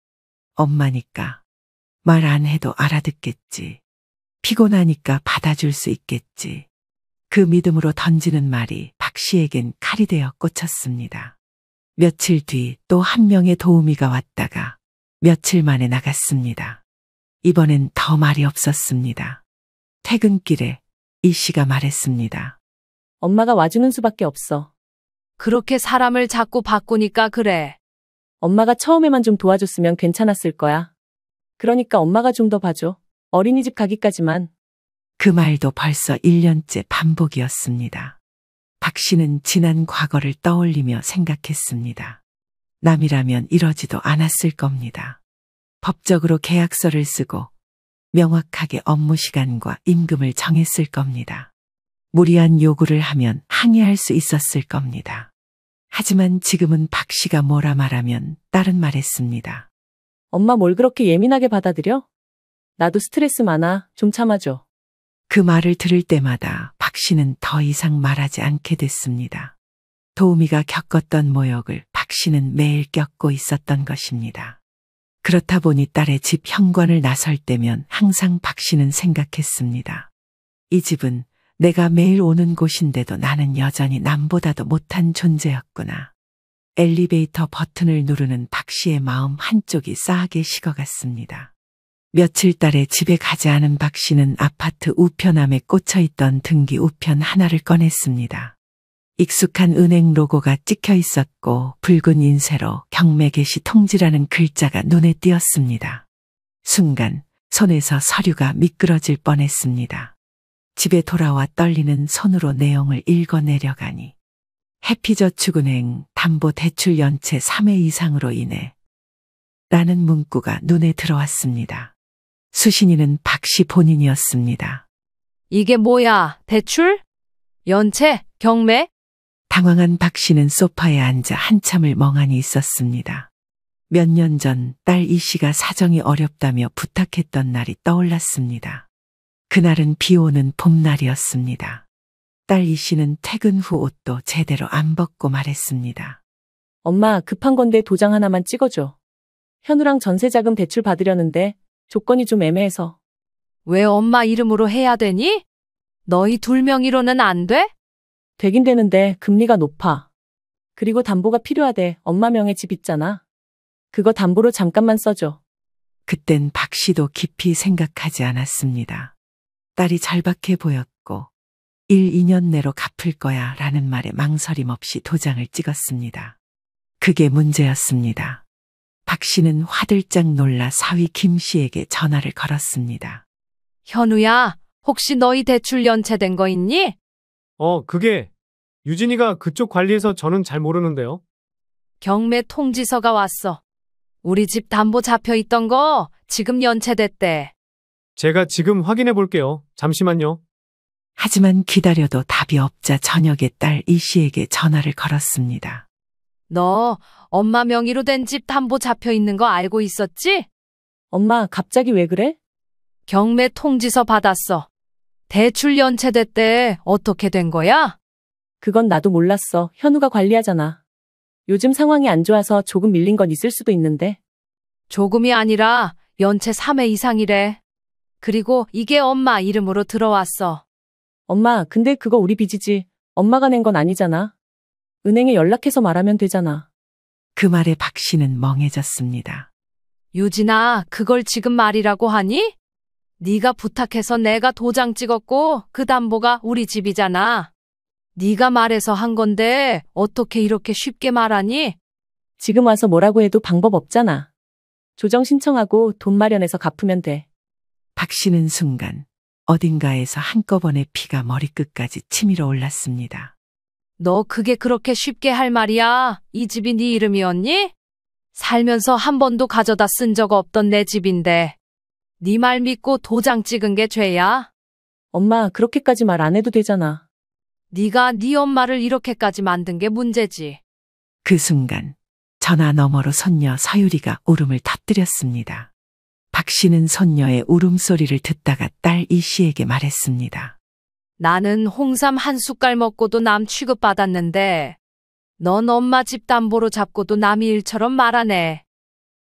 엄마니까 말 안 해도 알아듣겠지. 피곤하니까 받아줄 수 있겠지. 그 믿음으로 던지는 말이 박 씨에겐 칼이 되어 꽂혔습니다. 며칠 뒤 또 한 명의 도우미가 왔다가 며칠 만에 나갔습니다. 이번엔 더 말이 없었습니다. 퇴근길에 이 씨가 말했습니다. 엄마가 와주는 수밖에 없어. 그렇게 사람을 자꾸 바꾸니까 그래. 엄마가 처음에만 좀 도와줬으면 괜찮았을 거야. 그러니까 엄마가 좀 더 봐줘. 어린이집 가기까지만. 그 말도 벌써 1년째 반복이었습니다. 박 씨는 지난 과거를 떠올리며 생각했습니다. 남이라면 이러지도 않았을 겁니다. 법적으로 계약서를 쓰고 명확하게 업무 시간과 임금을 정했을 겁니다. 무리한 요구를 하면 항의할 수 있었을 겁니다. 하지만 지금은 박 씨가 뭐라 말하면 딸은 말했습니다. 엄마 뭘 그렇게 예민하게 받아들여? 나도 스트레스 많아. 좀 참아줘. 그 말을 들을 때마다 박 씨는 더 이상 말하지 않게 됐습니다. 도우미가 겪었던 모욕을 박 씨는 매일 겪고 있었던 것입니다. 그렇다 보니 딸의 집 현관을 나설 때면 항상 박 씨는 생각했습니다. 이 집은 내가 매일 오는 곳인데도 나는 여전히 남보다도 못한 존재였구나. 엘리베이터 버튼을 누르는 박 씨의 마음 한쪽이 싸하게 식어갔습니다. 며칠 달에 집에 가지 않은 박 씨는 아파트 우편함에 꽂혀있던 등기 우편 하나를 꺼냈습니다. 익숙한 은행 로고가 찍혀 있었고 붉은 인쇄로 경매 개시 통지라는 글자가 눈에 띄었습니다. 순간 손에서 서류가 미끄러질 뻔했습니다. 집에 돌아와 떨리는 손으로 내용을 읽어내려가니 해피저축은행 담보대출 연체 3회 이상으로 인해 라는 문구가 눈에 들어왔습니다. 수신인은 박 씨 본인이었습니다. 이게 뭐야? 대출? 연체? 경매? 당황한 박 씨는 소파에 앉아 한참을 멍하니 있었습니다. 몇 년 전 딸 이 씨가 사정이 어렵다며 부탁했던 날이 떠올랐습니다. 그날은 비 오는 봄날이었습니다. 딸 이 씨는 퇴근 후 옷도 제대로 안 벗고 말했습니다. 엄마, 급한 건데 도장 하나만 찍어줘. 현우랑 전세자금 대출 받으려는데 조건이 좀 애매해서. 왜 엄마 이름으로 해야 되니? 너희 둘 명의로는 안 돼? 되긴 되는데 금리가 높아. 그리고 담보가 필요하대. 엄마 명의 집 있잖아. 그거 담보로 잠깐만 써줘. 그땐 박 씨도 깊이 생각하지 않았습니다. 딸이 절박해 보였고 1, 2년 내로 갚을 거야 라는 말에 망설임 없이 도장을 찍었습니다. 그게 문제였습니다. 박 씨는 화들짝 놀라 사위 김 씨에게 전화를 걸었습니다. 현우야, 혹시 너희 대출 연체된 거 있니? 그게 유진이가 그쪽 관리해서 저는 잘 모르는데요. 경매 통지서가 왔어. 우리 집 담보 잡혀 있던 거 지금 연체됐대. 제가 지금 확인해 볼게요. 잠시만요. 하지만 기다려도 답이 없자 저녁에 딸 이 씨에게 전화를 걸었습니다. 너 엄마 명의로 된 집 담보 잡혀 있는 거 알고 있었지? 엄마, 갑자기 왜 그래? 경매 통지서 받았어. 대출 연체됐대. 어떻게 된 거야? 그건 나도 몰랐어. 현우가 관리하잖아. 요즘 상황이 안 좋아서 조금 밀린 건 있을 수도 있는데. 조금이 아니라 연체 3회 이상이래. 그리고 이게 엄마 이름으로 들어왔어. 엄마, 근데 그거 우리 빚이지. 엄마가 낸 건 아니잖아. 은행에 연락해서 말하면 되잖아. 그 말에 박 씨는 멍해졌습니다. 유진아, 그걸 지금 말이라고 하니? 네가 부탁해서 내가 도장 찍었고 그 담보가 우리 집이잖아. 네가 말해서 한 건데 어떻게 이렇게 쉽게 말하니? 지금 와서 뭐라고 해도 방법 없잖아. 조정 신청하고 돈 마련해서 갚으면 돼. 박 씨는 순간 어딘가에서 한꺼번에 피가 머리끝까지 치밀어 올랐습니다. 너 그게 그렇게 쉽게 할 말이야? 이 집이 네 이름이었니? 살면서 한 번도 가져다 쓴 적 없던 내 집인데. 네 말 믿고 도장 찍은 게 죄야? 엄마, 그렇게까지 말 안 해도 되잖아. 네가 네 엄마를 이렇게까지 만든 게 문제지. 그 순간 전화 너머로 손녀 서유리가 울음을 터뜨렸습니다. 박 씨는 손녀의 울음소리를 듣다가 딸 이 씨에게 말했습니다. 나는 홍삼 한 숟갈 먹고도 남 취급받았는데 넌 엄마 집 담보로 잡고도 남의 일처럼 말하네.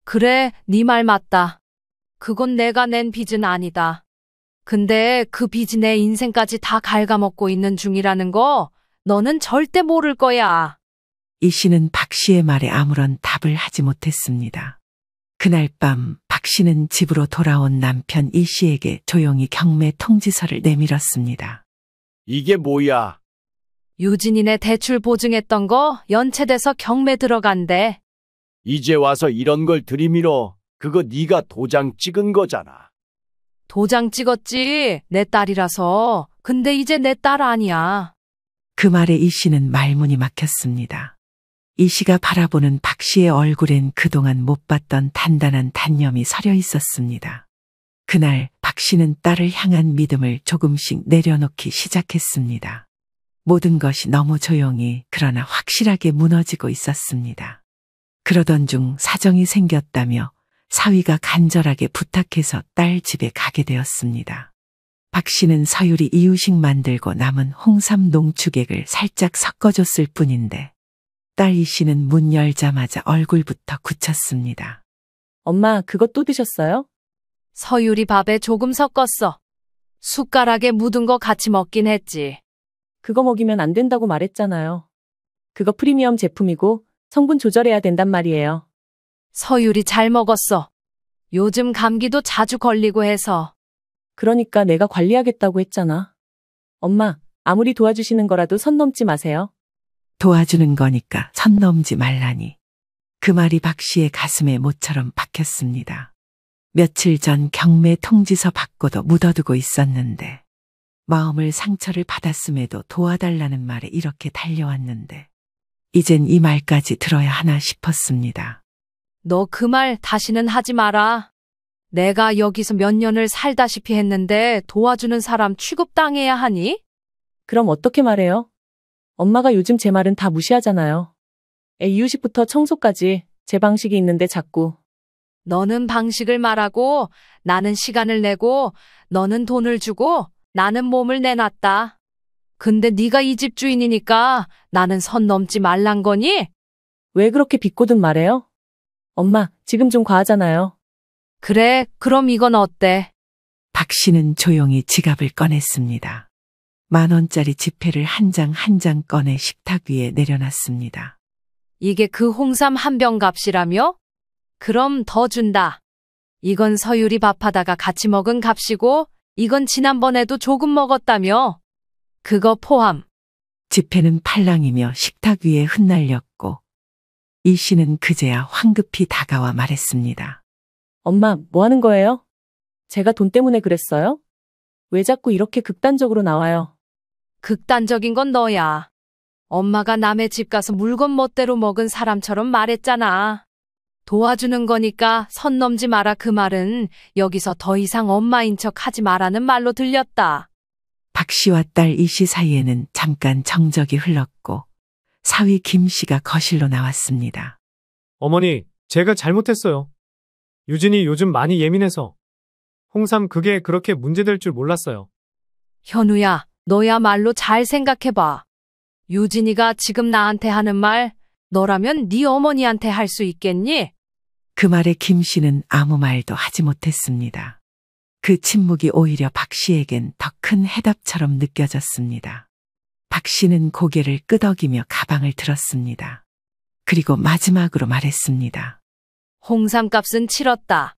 그래, 네 말 맞다. 그건 내가 낸 빚은 아니다. 근데 그 빚이 내 인생까지 다 갉아먹고 있는 중이라는 거 너는 절대 모를 거야. 이 씨는 박 씨의 말에 아무런 답을 하지 못했습니다. 그날 밤 박 씨는 집으로 돌아온 남편 이 씨에게 조용히 경매 통지서를 내밀었습니다. 이게 뭐야? 유진이네 대출 보증했던 거 연체돼서 경매 들어간대. 이제 와서 이런 걸 들이밀어. 그거 네가 도장 찍은 거잖아. 도장 찍었지. 내 딸이라서. 근데 이제 내 딸 아니야. 그 말에 이 씨는 말문이 막혔습니다. 이 씨가 바라보는 박 씨의 얼굴엔 그동안 못 봤던 단단한 단념이 서려 있었습니다. 그날 박 씨는 딸을 향한 믿음을 조금씩 내려놓기 시작했습니다. 모든 것이 너무 조용히 그러나 확실하게 무너지고 있었습니다. 그러던 중 사정이 생겼다며 사위가 간절하게 부탁해서 딸 집에 가게 되었습니다. 박 씨는 서율이 이유식 만들고 남은 홍삼 농축액을 살짝 섞어줬을 뿐인데 딸 이 씨는 문 열자마자 얼굴부터 굳혔습니다. 엄마, 그거 또 드셨어요? 서율이 밥에 조금 섞었어. 숟가락에 묻은 거 같이 먹긴 했지. 그거 먹이면 안 된다고 말했잖아요. 그거 프리미엄 제품이고 성분 조절해야 된단 말이에요. 서율이 잘 먹었어. 요즘 감기도 자주 걸리고 해서. 그러니까 내가 관리하겠다고 했잖아. 엄마, 아무리 도와주시는 거라도 선 넘지 마세요. 도와주는 거니까 선 넘지 말라니. 그 말이 박 씨의 가슴에 모처럼 박혔습니다. 며칠 전 경매 통지서 받고도 묻어두고 있었는데 마음을 상처를 받았음에도 도와달라는 말에 이렇게 달려왔는데 이젠 이 말까지 들어야 하나 싶었습니다. 너 그 말 다시는 하지 마라. 내가 여기서 몇 년을 살다시피 했는데 도와주는 사람 취급당해야 하니? 그럼 어떻게 말해요? 엄마가 요즘 제 말은 다 무시하잖아요. 애 이유식부터 청소까지 제 방식이 있는데 자꾸. 너는 방식을 말하고 나는 시간을 내고 너는 돈을 주고 나는 몸을 내놨다. 근데 네가 이 집 주인이니까 나는 선 넘지 말란 거니? 왜 그렇게 비꼬든 말해요? 엄마, 지금 좀 과하잖아요. 그래, 그럼 이건 어때? 박 씨는 조용히 지갑을 꺼냈습니다. 10,000원짜리 지폐를 한 장 한 장 꺼내 식탁 위에 내려놨습니다. 이게 그 홍삼 한 병 값이라며? 그럼 더 준다. 이건 서율이 밥하다가 같이 먹은 값이고 이건 지난번에도 조금 먹었다며. 그거 포함. 지폐는 팔랑이며 식탁 위에 흩날렸고 이 씨는 그제야 황급히 다가와 말했습니다. 엄마, 뭐 하는 거예요? 제가 돈 때문에 그랬어요? 왜 자꾸 이렇게 극단적으로 나와요? 극단적인 건 너야. 엄마가 남의 집 가서 물건 멋대로 먹은 사람처럼 말했잖아. 도와주는 거니까 선 넘지 마라 그 말은 여기서 더 이상 엄마인 척 하지 마라는 말로 들렸다. 박 씨와 딸 이 씨 사이에는 잠깐 정적이 흘렀고 사위 김 씨가 거실로 나왔습니다. 어머니, 제가 잘못했어요. 유진이 요즘 많이 예민해서. 홍삼 그게 그렇게 문제될 줄 몰랐어요. 현우야, 너야말로 잘 생각해봐. 유진이가 지금 나한테 하는 말, 너라면 네 어머니한테 할 수 있겠니? 그 말에 김 씨는 아무 말도 하지 못했습니다. 그 침묵이 오히려 박 씨에겐 더 큰 해답처럼 느껴졌습니다. 박 씨는 고개를 끄덕이며 가방을 들었습니다. 그리고 마지막으로 말했습니다. 홍삼값은 치렀다.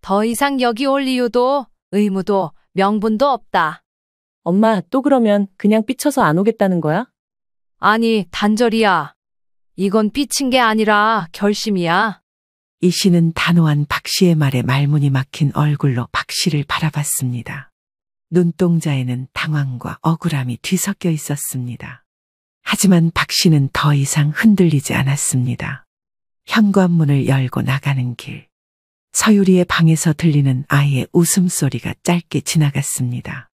더 이상 여기 올 이유도 의무도 명분도 없다. 엄마, 또 그러면 그냥 삐쳐서 안 오겠다는 거야? 아니, 단절이야. 이건 삐친 게 아니라 결심이야. 이 씨는 단호한 박 씨의 말에 말문이 막힌 얼굴로 박 씨를 바라봤습니다. 눈동자에는 당황과 억울함이 뒤섞여 있었습니다. 하지만 박 씨는 더 이상 흔들리지 않았습니다. 현관문을 열고 나가는 길. 서유리의 방에서 들리는 아이의 웃음소리가 짧게 지나갔습니다.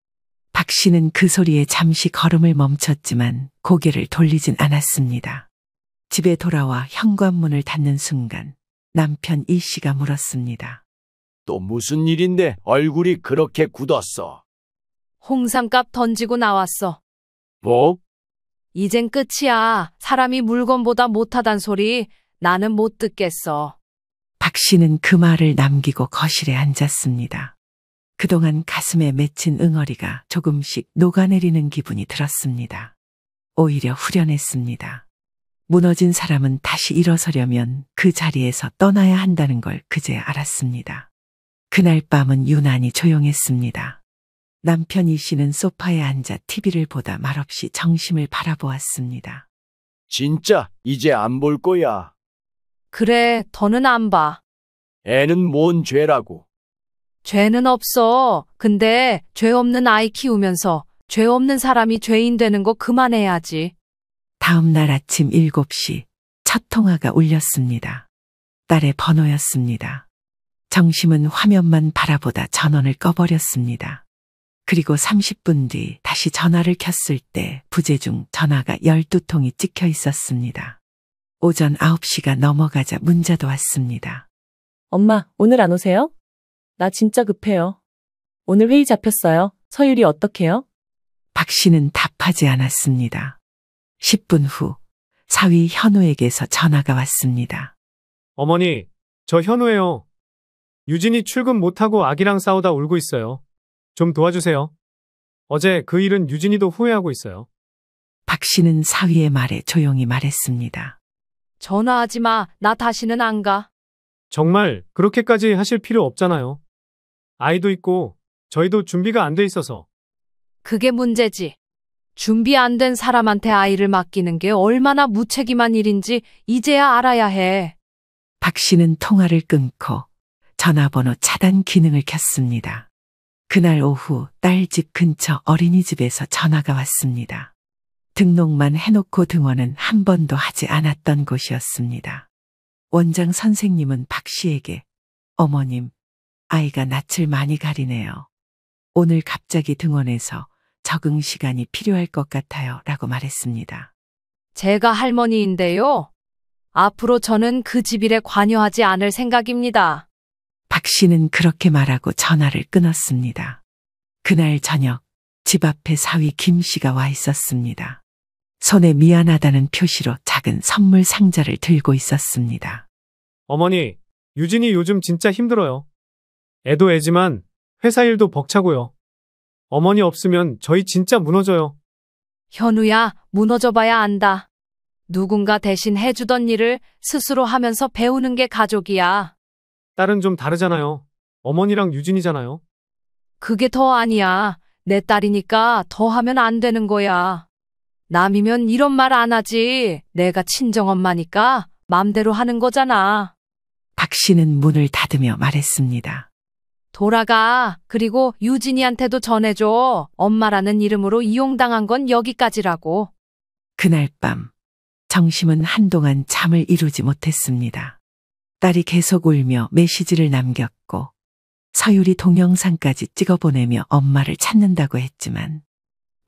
박 씨는 그 소리에 잠시 걸음을 멈췄지만 고개를 돌리진 않았습니다. 집에 돌아와 현관문을 닫는 순간 남편 이 씨가 물었습니다. 또 무슨 일인데 얼굴이 그렇게 굳었어? 홍삼값 던지고 나왔어. 뭐? 이젠 끝이야. 사람이 물건보다 못하단 소리 나는 못 듣겠어. 박 씨는 그 말을 남기고 거실에 앉았습니다. 그동안 가슴에 맺힌 응어리가 조금씩 녹아내리는 기분이 들었습니다. 오히려 후련했습니다. 무너진 사람은 다시 일어서려면 그 자리에서 떠나야 한다는 걸 그제야 알았습니다. 그날 밤은 유난히 조용했습니다. 남편 이 씨는 소파에 앉아 TV를 보다 말없이 정심을 바라보았습니다. 진짜 이제 안 볼 거야. 그래, 더는 안 봐. 애는 뭔 죄라고. 죄는 없어. 근데 죄 없는 아이 키우면서 죄 없는 사람이 죄인 되는 거 그만해야지. 다음 날 아침 7시 첫 통화가 울렸습니다. 딸의 번호였습니다. 정심은 화면만 바라보다 전원을 꺼버렸습니다. 그리고 30분 뒤 다시 전화를 켰을 때 부재중 전화가 12통이 찍혀 있었습니다. 오전 9시가 넘어가자 문자도 왔습니다. 엄마, 오늘 안 오세요? 나 진짜 급해요. 오늘 회의 잡혔어요. 서율이 어떡해요? 박 씨는 답하지 않았습니다. 10분 후 사위 현우에게서 전화가 왔습니다. 어머니, 저 현우예요. 유진이 출근 못하고 아기랑 싸우다 울고 있어요. 좀 도와주세요. 어제 그 일은 유진이도 후회하고 있어요. 박 씨는 사위의 말에 조용히 말했습니다. 전화하지 마. 나 다시는 안 가. 정말 그렇게까지 하실 필요 없잖아요. 아이도 있고 저희도 준비가 안 돼 있어서. 그게 문제지. 준비 안 된 사람한테 아이를 맡기는 게 얼마나 무책임한 일인지 이제야 알아야 해. 박 씨는 통화를 끊고 전화번호 차단 기능을 켰습니다. 그날 오후 딸 집 근처 어린이집에서 전화가 왔습니다. 등록만 해놓고 등원은 한 번도 하지 않았던 곳이었습니다. 원장 선생님은 박 씨에게 어머님, 아이가 낯을 많이 가리네요. 오늘 갑자기 등원해서 적응 시간이 필요할 것 같아요 라고 말했습니다. 제가 할머니인데요. 앞으로 저는 그 집 일에 관여하지 않을 생각입니다. 박 씨는 그렇게 말하고 전화를 끊었습니다. 그날 저녁 집 앞에 사위 김 씨가 와 있었습니다. 손에 미안하다는 표시로 작은 선물 상자를 들고 있었습니다. 어머니, 유진이 요즘 진짜 힘들어요. 애도 애지만 회사 일도 벅차고요. 어머니 없으면 저희 진짜 무너져요. 현우야, 무너져봐야 안다. 누군가 대신 해주던 일을 스스로 하면서 배우는 게 가족이야. 딸은 좀 다르잖아요. 어머니랑 유진이잖아요. 그게 더 아니야. 내 딸이니까 더 하면 안 되는 거야. 남이면 이런 말 안 하지. 내가 친정엄마니까 맘대로 하는 거잖아. 박 씨는 문을 닫으며 말했습니다. 돌아가. 그리고 유진이한테도 전해줘. 엄마라는 이름으로 이용당한 건 여기까지라고. 그날 밤 정심은 한동안 잠을 이루지 못했습니다. 딸이 계속 울며 메시지를 남겼고 서율이 동영상까지 찍어보내며 엄마를 찾는다고 했지만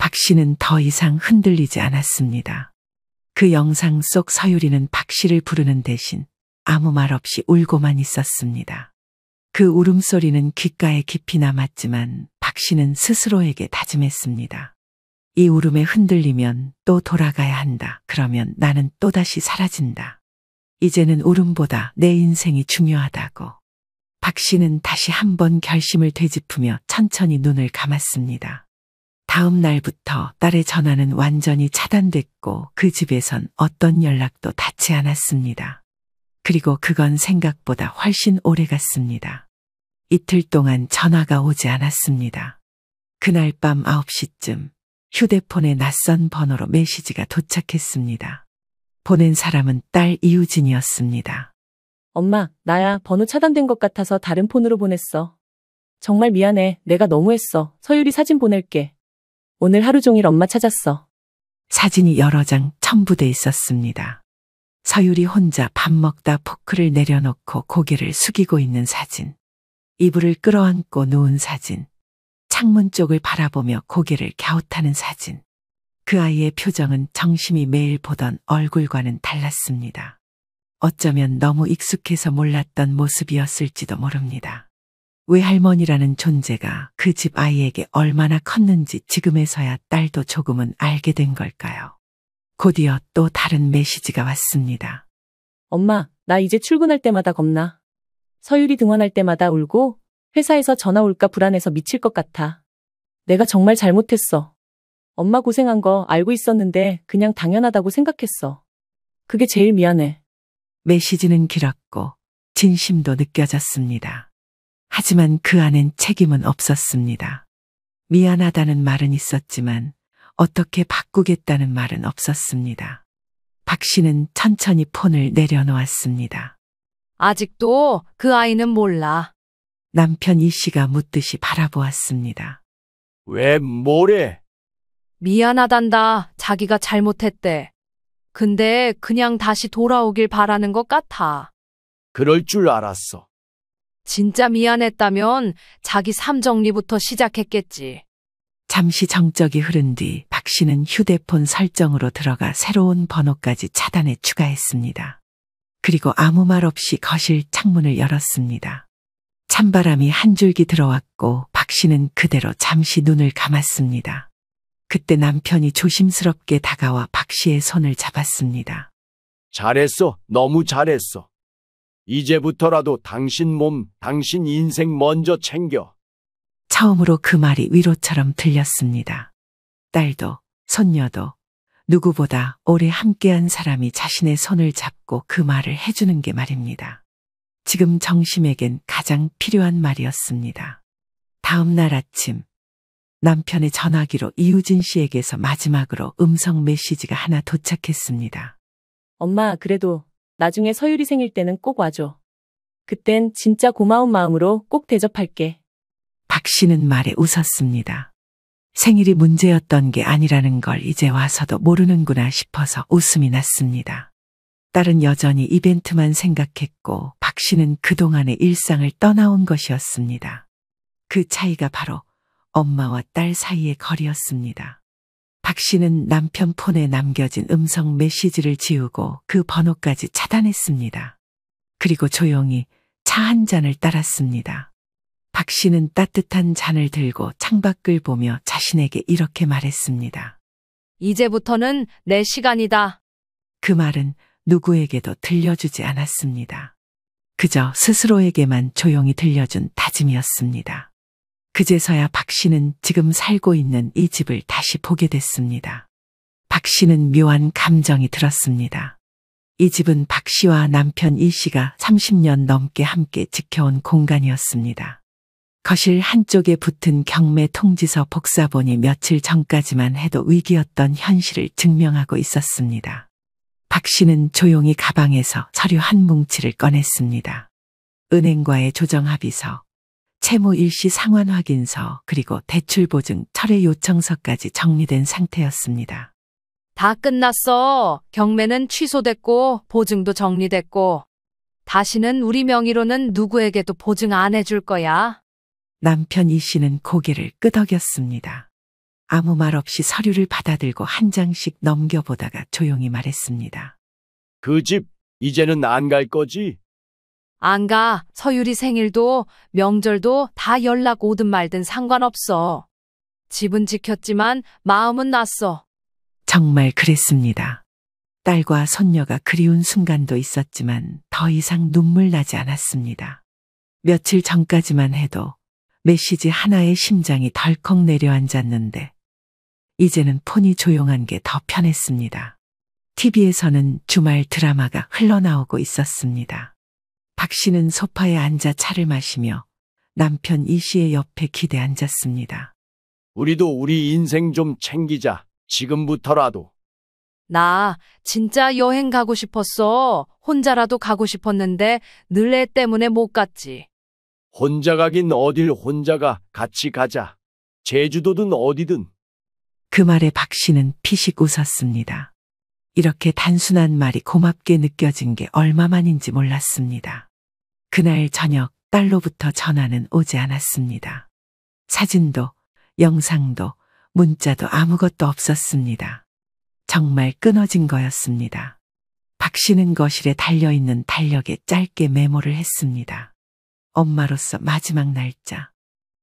박 씨는 더 이상 흔들리지 않았습니다. 그 영상 속 서유리는 박 씨를 부르는 대신 아무 말 없이 울고만 있었습니다. 그 울음소리는 귓가에 깊이 남았지만 박 씨는 스스로에게 다짐했습니다. 이 울음에 흔들리면 또 돌아가야 한다. 그러면 나는 또다시 사라진다. 이제는 울음보다 내 인생이 중요하다고. 박 씨는 다시 한번 결심을 되짚으며 천천히 눈을 감았습니다. 다음 날부터 딸의 전화는 완전히 차단됐고 그 집에선 어떤 연락도 닿지 않았습니다. 그리고 그건 생각보다 훨씬 오래 갔습니다. 이틀 동안 전화가 오지 않았습니다. 그날 밤 9시쯤 휴대폰에 낯선 번호로 메시지가 도착했습니다. 보낸 사람은 딸 이유진이었습니다. 엄마, 나야. 번호 차단된 것 같아서 다른 폰으로 보냈어. 정말 미안해. 내가 너무했어. 서유리 사진 보낼게. 오늘 하루 종일 엄마 찾았어. 사진이 여러 장 첨부돼 있었습니다. 서유리 혼자 밥 먹다 포크를 내려놓고 고개를 숙이고 있는 사진. 이불을 끌어안고 누운 사진. 창문 쪽을 바라보며 고개를 갸웃하는 사진. 그 아이의 표정은 정심이 매일 보던 얼굴과는 달랐습니다. 어쩌면 너무 익숙해서 몰랐던 모습이었을지도 모릅니다. 외할머니라는 존재가 그 집 아이에게 얼마나 컸는지 지금에서야 딸도 조금은 알게 된 걸까요? 곧이어 또 다른 메시지가 왔습니다. 엄마, 나 이제 출근할 때마다 겁나. 서유리 등원할 때마다 울고 회사에서 전화 올까 불안해서 미칠 것 같아. 내가 정말 잘못했어. 엄마 고생한 거 알고 있었는데 그냥 당연하다고 생각했어. 그게 제일 미안해. 메시지는 길었고 진심도 느껴졌습니다. 하지만 그 안엔 책임은 없었습니다. 미안하다는 말은 있었지만 어떻게 바꾸겠다는 말은 없었습니다. 박 씨는 천천히 폰을 내려놓았습니다. 아직도 그 아이는 몰라. 남편 이 씨가 묻듯이 바라보았습니다. 왜 뭐래? 미안하단다. 자기가 잘못했대. 근데 그냥 다시 돌아오길 바라는 것 같아. 그럴 줄 알았어. 진짜 미안했다면 자기 삶 정리부터 시작했겠지. 잠시 정적이 흐른 뒤 박 씨는 휴대폰 설정으로 들어가 새로운 번호까지 차단해 추가했습니다. 그리고 아무 말 없이 거실 창문을 열었습니다. 찬바람이 한 줄기 들어왔고 박 씨는 그대로 잠시 눈을 감았습니다. 그때 남편이 조심스럽게 다가와 박 씨의 손을 잡았습니다. 잘했어. 너무 잘했어. 이제부터라도 당신 몸, 당신 인생 먼저 챙겨. 처음으로 그 말이 위로처럼 들렸습니다. 딸도, 손녀도, 누구보다 오래 함께한 사람이 자신의 손을 잡고 그 말을 해주는 게 말입니다. 지금 정심에겐 가장 필요한 말이었습니다. 다음 날 아침, 남편의 전화기로 이유진 씨에게서 마지막으로 음성 메시지가 하나 도착했습니다. 엄마, 그래도 나중에 서유리 생일 때는 꼭 와줘. 그땐 진짜 고마운 마음으로 꼭 대접할게. 박 씨는 말에 웃었습니다. 생일이 문제였던 게 아니라는 걸 이제 와서도 모르는구나 싶어서 웃음이 났습니다. 딸은 여전히 이벤트만 생각했고 박 씨는 그동안의 일상을 떠나온 것이었습니다. 그 차이가 바로 엄마와 딸 사이의 거리였습니다. 박 씨는 남편 폰에 남겨진 음성 메시지를 지우고 그 번호까지 차단했습니다. 그리고 조용히 차 한 잔을 따랐습니다. 박 씨는 따뜻한 잔을 들고 창밖을 보며 자신에게 이렇게 말했습니다. 이제부터는 내 시간이다. 그 말은 누구에게도 들려주지 않았습니다. 그저 스스로에게만 조용히 들려준 다짐이었습니다. 그제서야 박 씨는 지금 살고 있는 이 집을 다시 보게 됐습니다. 박 씨는 묘한 감정이 들었습니다. 이 집은 박 씨와 남편 이 씨가 30년 넘게 함께 지켜온 공간이었습니다. 거실 한쪽에 붙은 경매 통지서 복사본이 며칠 전까지만 해도 위기였던 현실을 증명하고 있었습니다. 박 씨는 조용히 가방에서 서류 한 뭉치를 꺼냈습니다. 은행과의 조정합의서, 채무 일시 상환 확인서, 그리고 대출보증 철회 요청서까지 정리된 상태였습니다. 다 끝났어. 경매는 취소됐고 보증도 정리됐고 다시는 우리 명의로는 누구에게도 보증 안 해줄 거야. 남편 이 씨는 고개를 끄덕였습니다. 아무 말 없이 서류를 받아들고 한 장씩 넘겨보다가 조용히 말했습니다. 그 집 이제는 안 갈 거지? 안 가. 서유리 생일도 명절도 다 연락 오든 말든 상관없어. 집은 지켰지만 마음은 났어. 정말 그랬습니다. 딸과 손녀가 그리운 순간도 있었지만 더 이상 눈물 나지 않았습니다. 며칠 전까지만 해도 메시지 하나에 심장이 덜컥 내려앉았는데 이제는 폰이 조용한 게 더 편했습니다. TV에서는 주말 드라마가 흘러나오고 있었습니다. 박 씨는 소파에 앉아 차를 마시며 남편 이 씨의 옆에 기대 앉았습니다. 우리도 우리 인생 좀 챙기자. 지금부터라도. 나 진짜 여행 가고 싶었어. 혼자라도 가고 싶었는데 늘 애 때문에 못 갔지. 혼자 가긴 어딜 혼자 가. 같이 가자. 제주도든 어디든. 그 말에 박 씨는 피식 웃었습니다. 이렇게 단순한 말이 고맙게 느껴진 게 얼마만인지 몰랐습니다. 그날 저녁 딸로부터 전화는 오지 않았습니다. 사진도, 영상도, 문자도 아무것도 없었습니다. 정말 끊어진 거였습니다. 박 씨는 거실에 달려있는 달력에 짧게 메모를 했습니다. 엄마로서 마지막 날짜.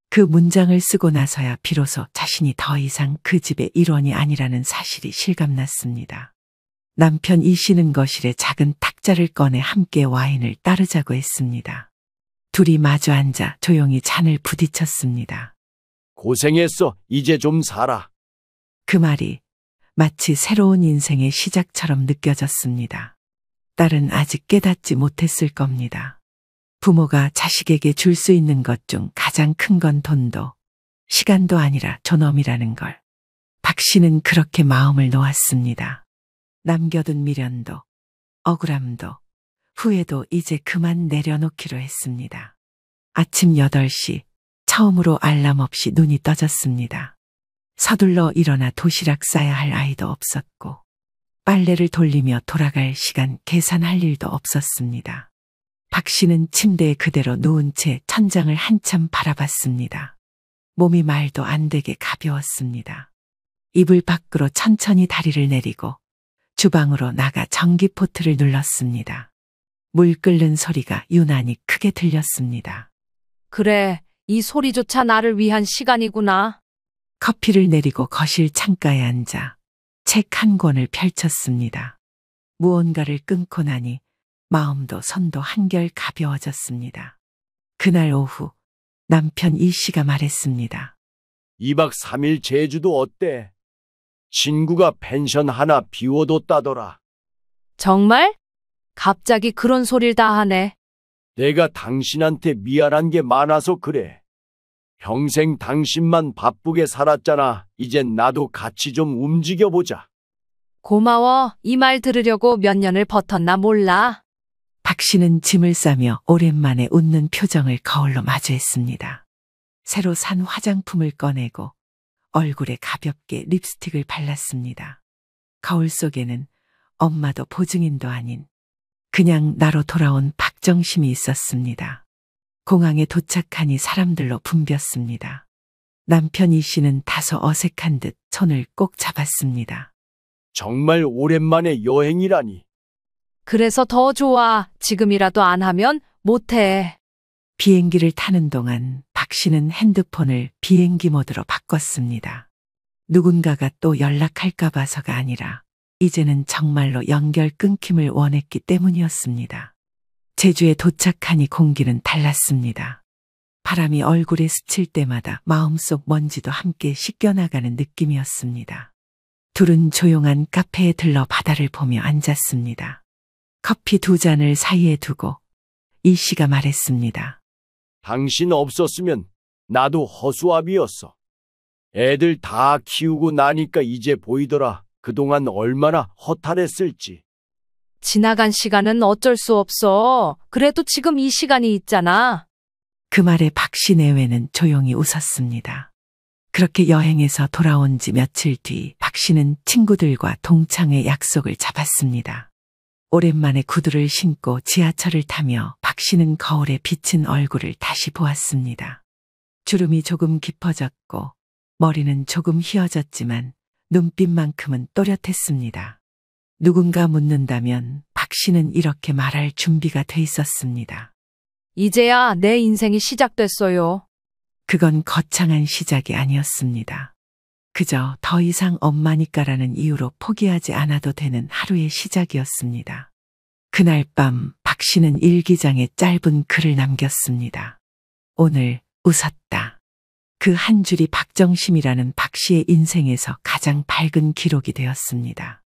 그 문장을 쓰고 나서야 비로소 자신이 더 이상 그 집의 일원이 아니라는 사실이 실감났습니다. 남편 이 씨는 거실에 작은 탁자를 꺼내 함께 와인을 따르자고 했습니다. 둘이 마주 앉아 조용히 잔을 부딪혔습니다. 고생했어. 이제 좀 살아. 그 말이 마치 새로운 인생의 시작처럼 느껴졌습니다. 딸은 아직 깨닫지 못했을 겁니다. 부모가 자식에게 줄 수 있는 것 중 가장 큰 건 돈도, 시간도 아니라 존엄이라는 걸. 박 씨는 그렇게 마음을 놓았습니다. 남겨둔 미련도, 억울함도, 후회도 이제 그만 내려놓기로 했습니다. 아침 8시, 처음으로 알람 없이 눈이 떠졌습니다. 서둘러 일어나 도시락 싸야 할 아이도 없었고, 빨래를 돌리며 돌아갈 시간 계산할 일도 없었습니다. 박 씨는 침대에 그대로 누운 채 천장을 한참 바라봤습니다. 몸이 말도 안 되게 가벼웠습니다. 이불 밖으로 천천히 다리를 내리고 주방으로 나가 전기포트를 눌렀습니다. 물 끓는 소리가 유난히 크게 들렸습니다. 그래, 이 소리조차 나를 위한 시간이구나. 커피를 내리고 거실 창가에 앉아 책 한 권을 펼쳤습니다. 무언가를 끊고 나니 마음도 손도 한결 가벼워졌습니다. 그날 오후 남편 이 씨가 말했습니다. 2박 3일 제주도 어때? 친구가 펜션 하나 비워뒀다더라. 정말? 갑자기 그런 소릴 다 하네. 내가 당신한테 미안한 게 많아서 그래. 평생 당신만 바쁘게 살았잖아. 이젠 나도 같이 좀 움직여보자. 고마워. 이 말 들으려고 몇 년을 버텼나 몰라. 박 씨는 짐을 싸며 오랜만에 웃는 표정을 거울로 마주했습니다. 새로 산 화장품을 꺼내고 얼굴에 가볍게 립스틱을 발랐습니다. 거울 속에는 엄마도 보증인도 아닌 그냥 나로 돌아온 박정심이 있었습니다. 공항에 도착하니 사람들로 붐볐습니다. 남편 이 씨는 다소 어색한 듯 손을 꼭 잡았습니다. 정말 오랜만에 여행이라니. 그래서 더 좋아. 지금이라도 안 하면 못해. 비행기를 타는 동안 박 씨는 핸드폰을 비행기 모드로 바꿨습니다. 누군가가 또 연락할까 봐서가 아니라 이제는 정말로 연결 끊김을 원했기 때문이었습니다. 제주에 도착하니 공기는 달랐습니다. 바람이 얼굴에 스칠 때마다 마음속 먼지도 함께 씻겨나가는 느낌이었습니다. 둘은 조용한 카페에 들러 바다를 보며 앉았습니다. 커피 2잔을 사이에 두고 이 씨가 말했습니다. 당신 없었으면 나도 허수아비였어. 애들 다 키우고 나니까 이제 보이더라. 그동안 얼마나 허탈했을지. 지나간 시간은 어쩔 수 없어. 그래도 지금 이 시간이 있잖아. 그 말에 박 씨 내외는 조용히 웃었습니다. 그렇게 여행에서 돌아온 지 며칠 뒤 박 씨는 친구들과 동창회 약속을 잡았습니다. 오랜만에 구두를 신고 지하철을 타며 박 씨는 거울에 비친 얼굴을 다시 보았습니다. 주름이 조금 깊어졌고 머리는 조금 휘어졌지만 눈빛만큼은 또렷했습니다. 누군가 묻는다면 박 씨는 이렇게 말할 준비가 돼 있었습니다. 이제야 내 인생이 시작됐어요. 그건 거창한 시작이 아니었습니다. 그저 더 이상 엄마니까라는 이유로 포기하지 않아도 되는 하루의 시작이었습니다. 그날 밤 박 씨는 일기장에 짧은 글을 남겼습니다. 오늘 웃었다. 그 한 줄이 박정심이라는 박 씨의 인생에서 가장 밝은 기록이 되었습니다.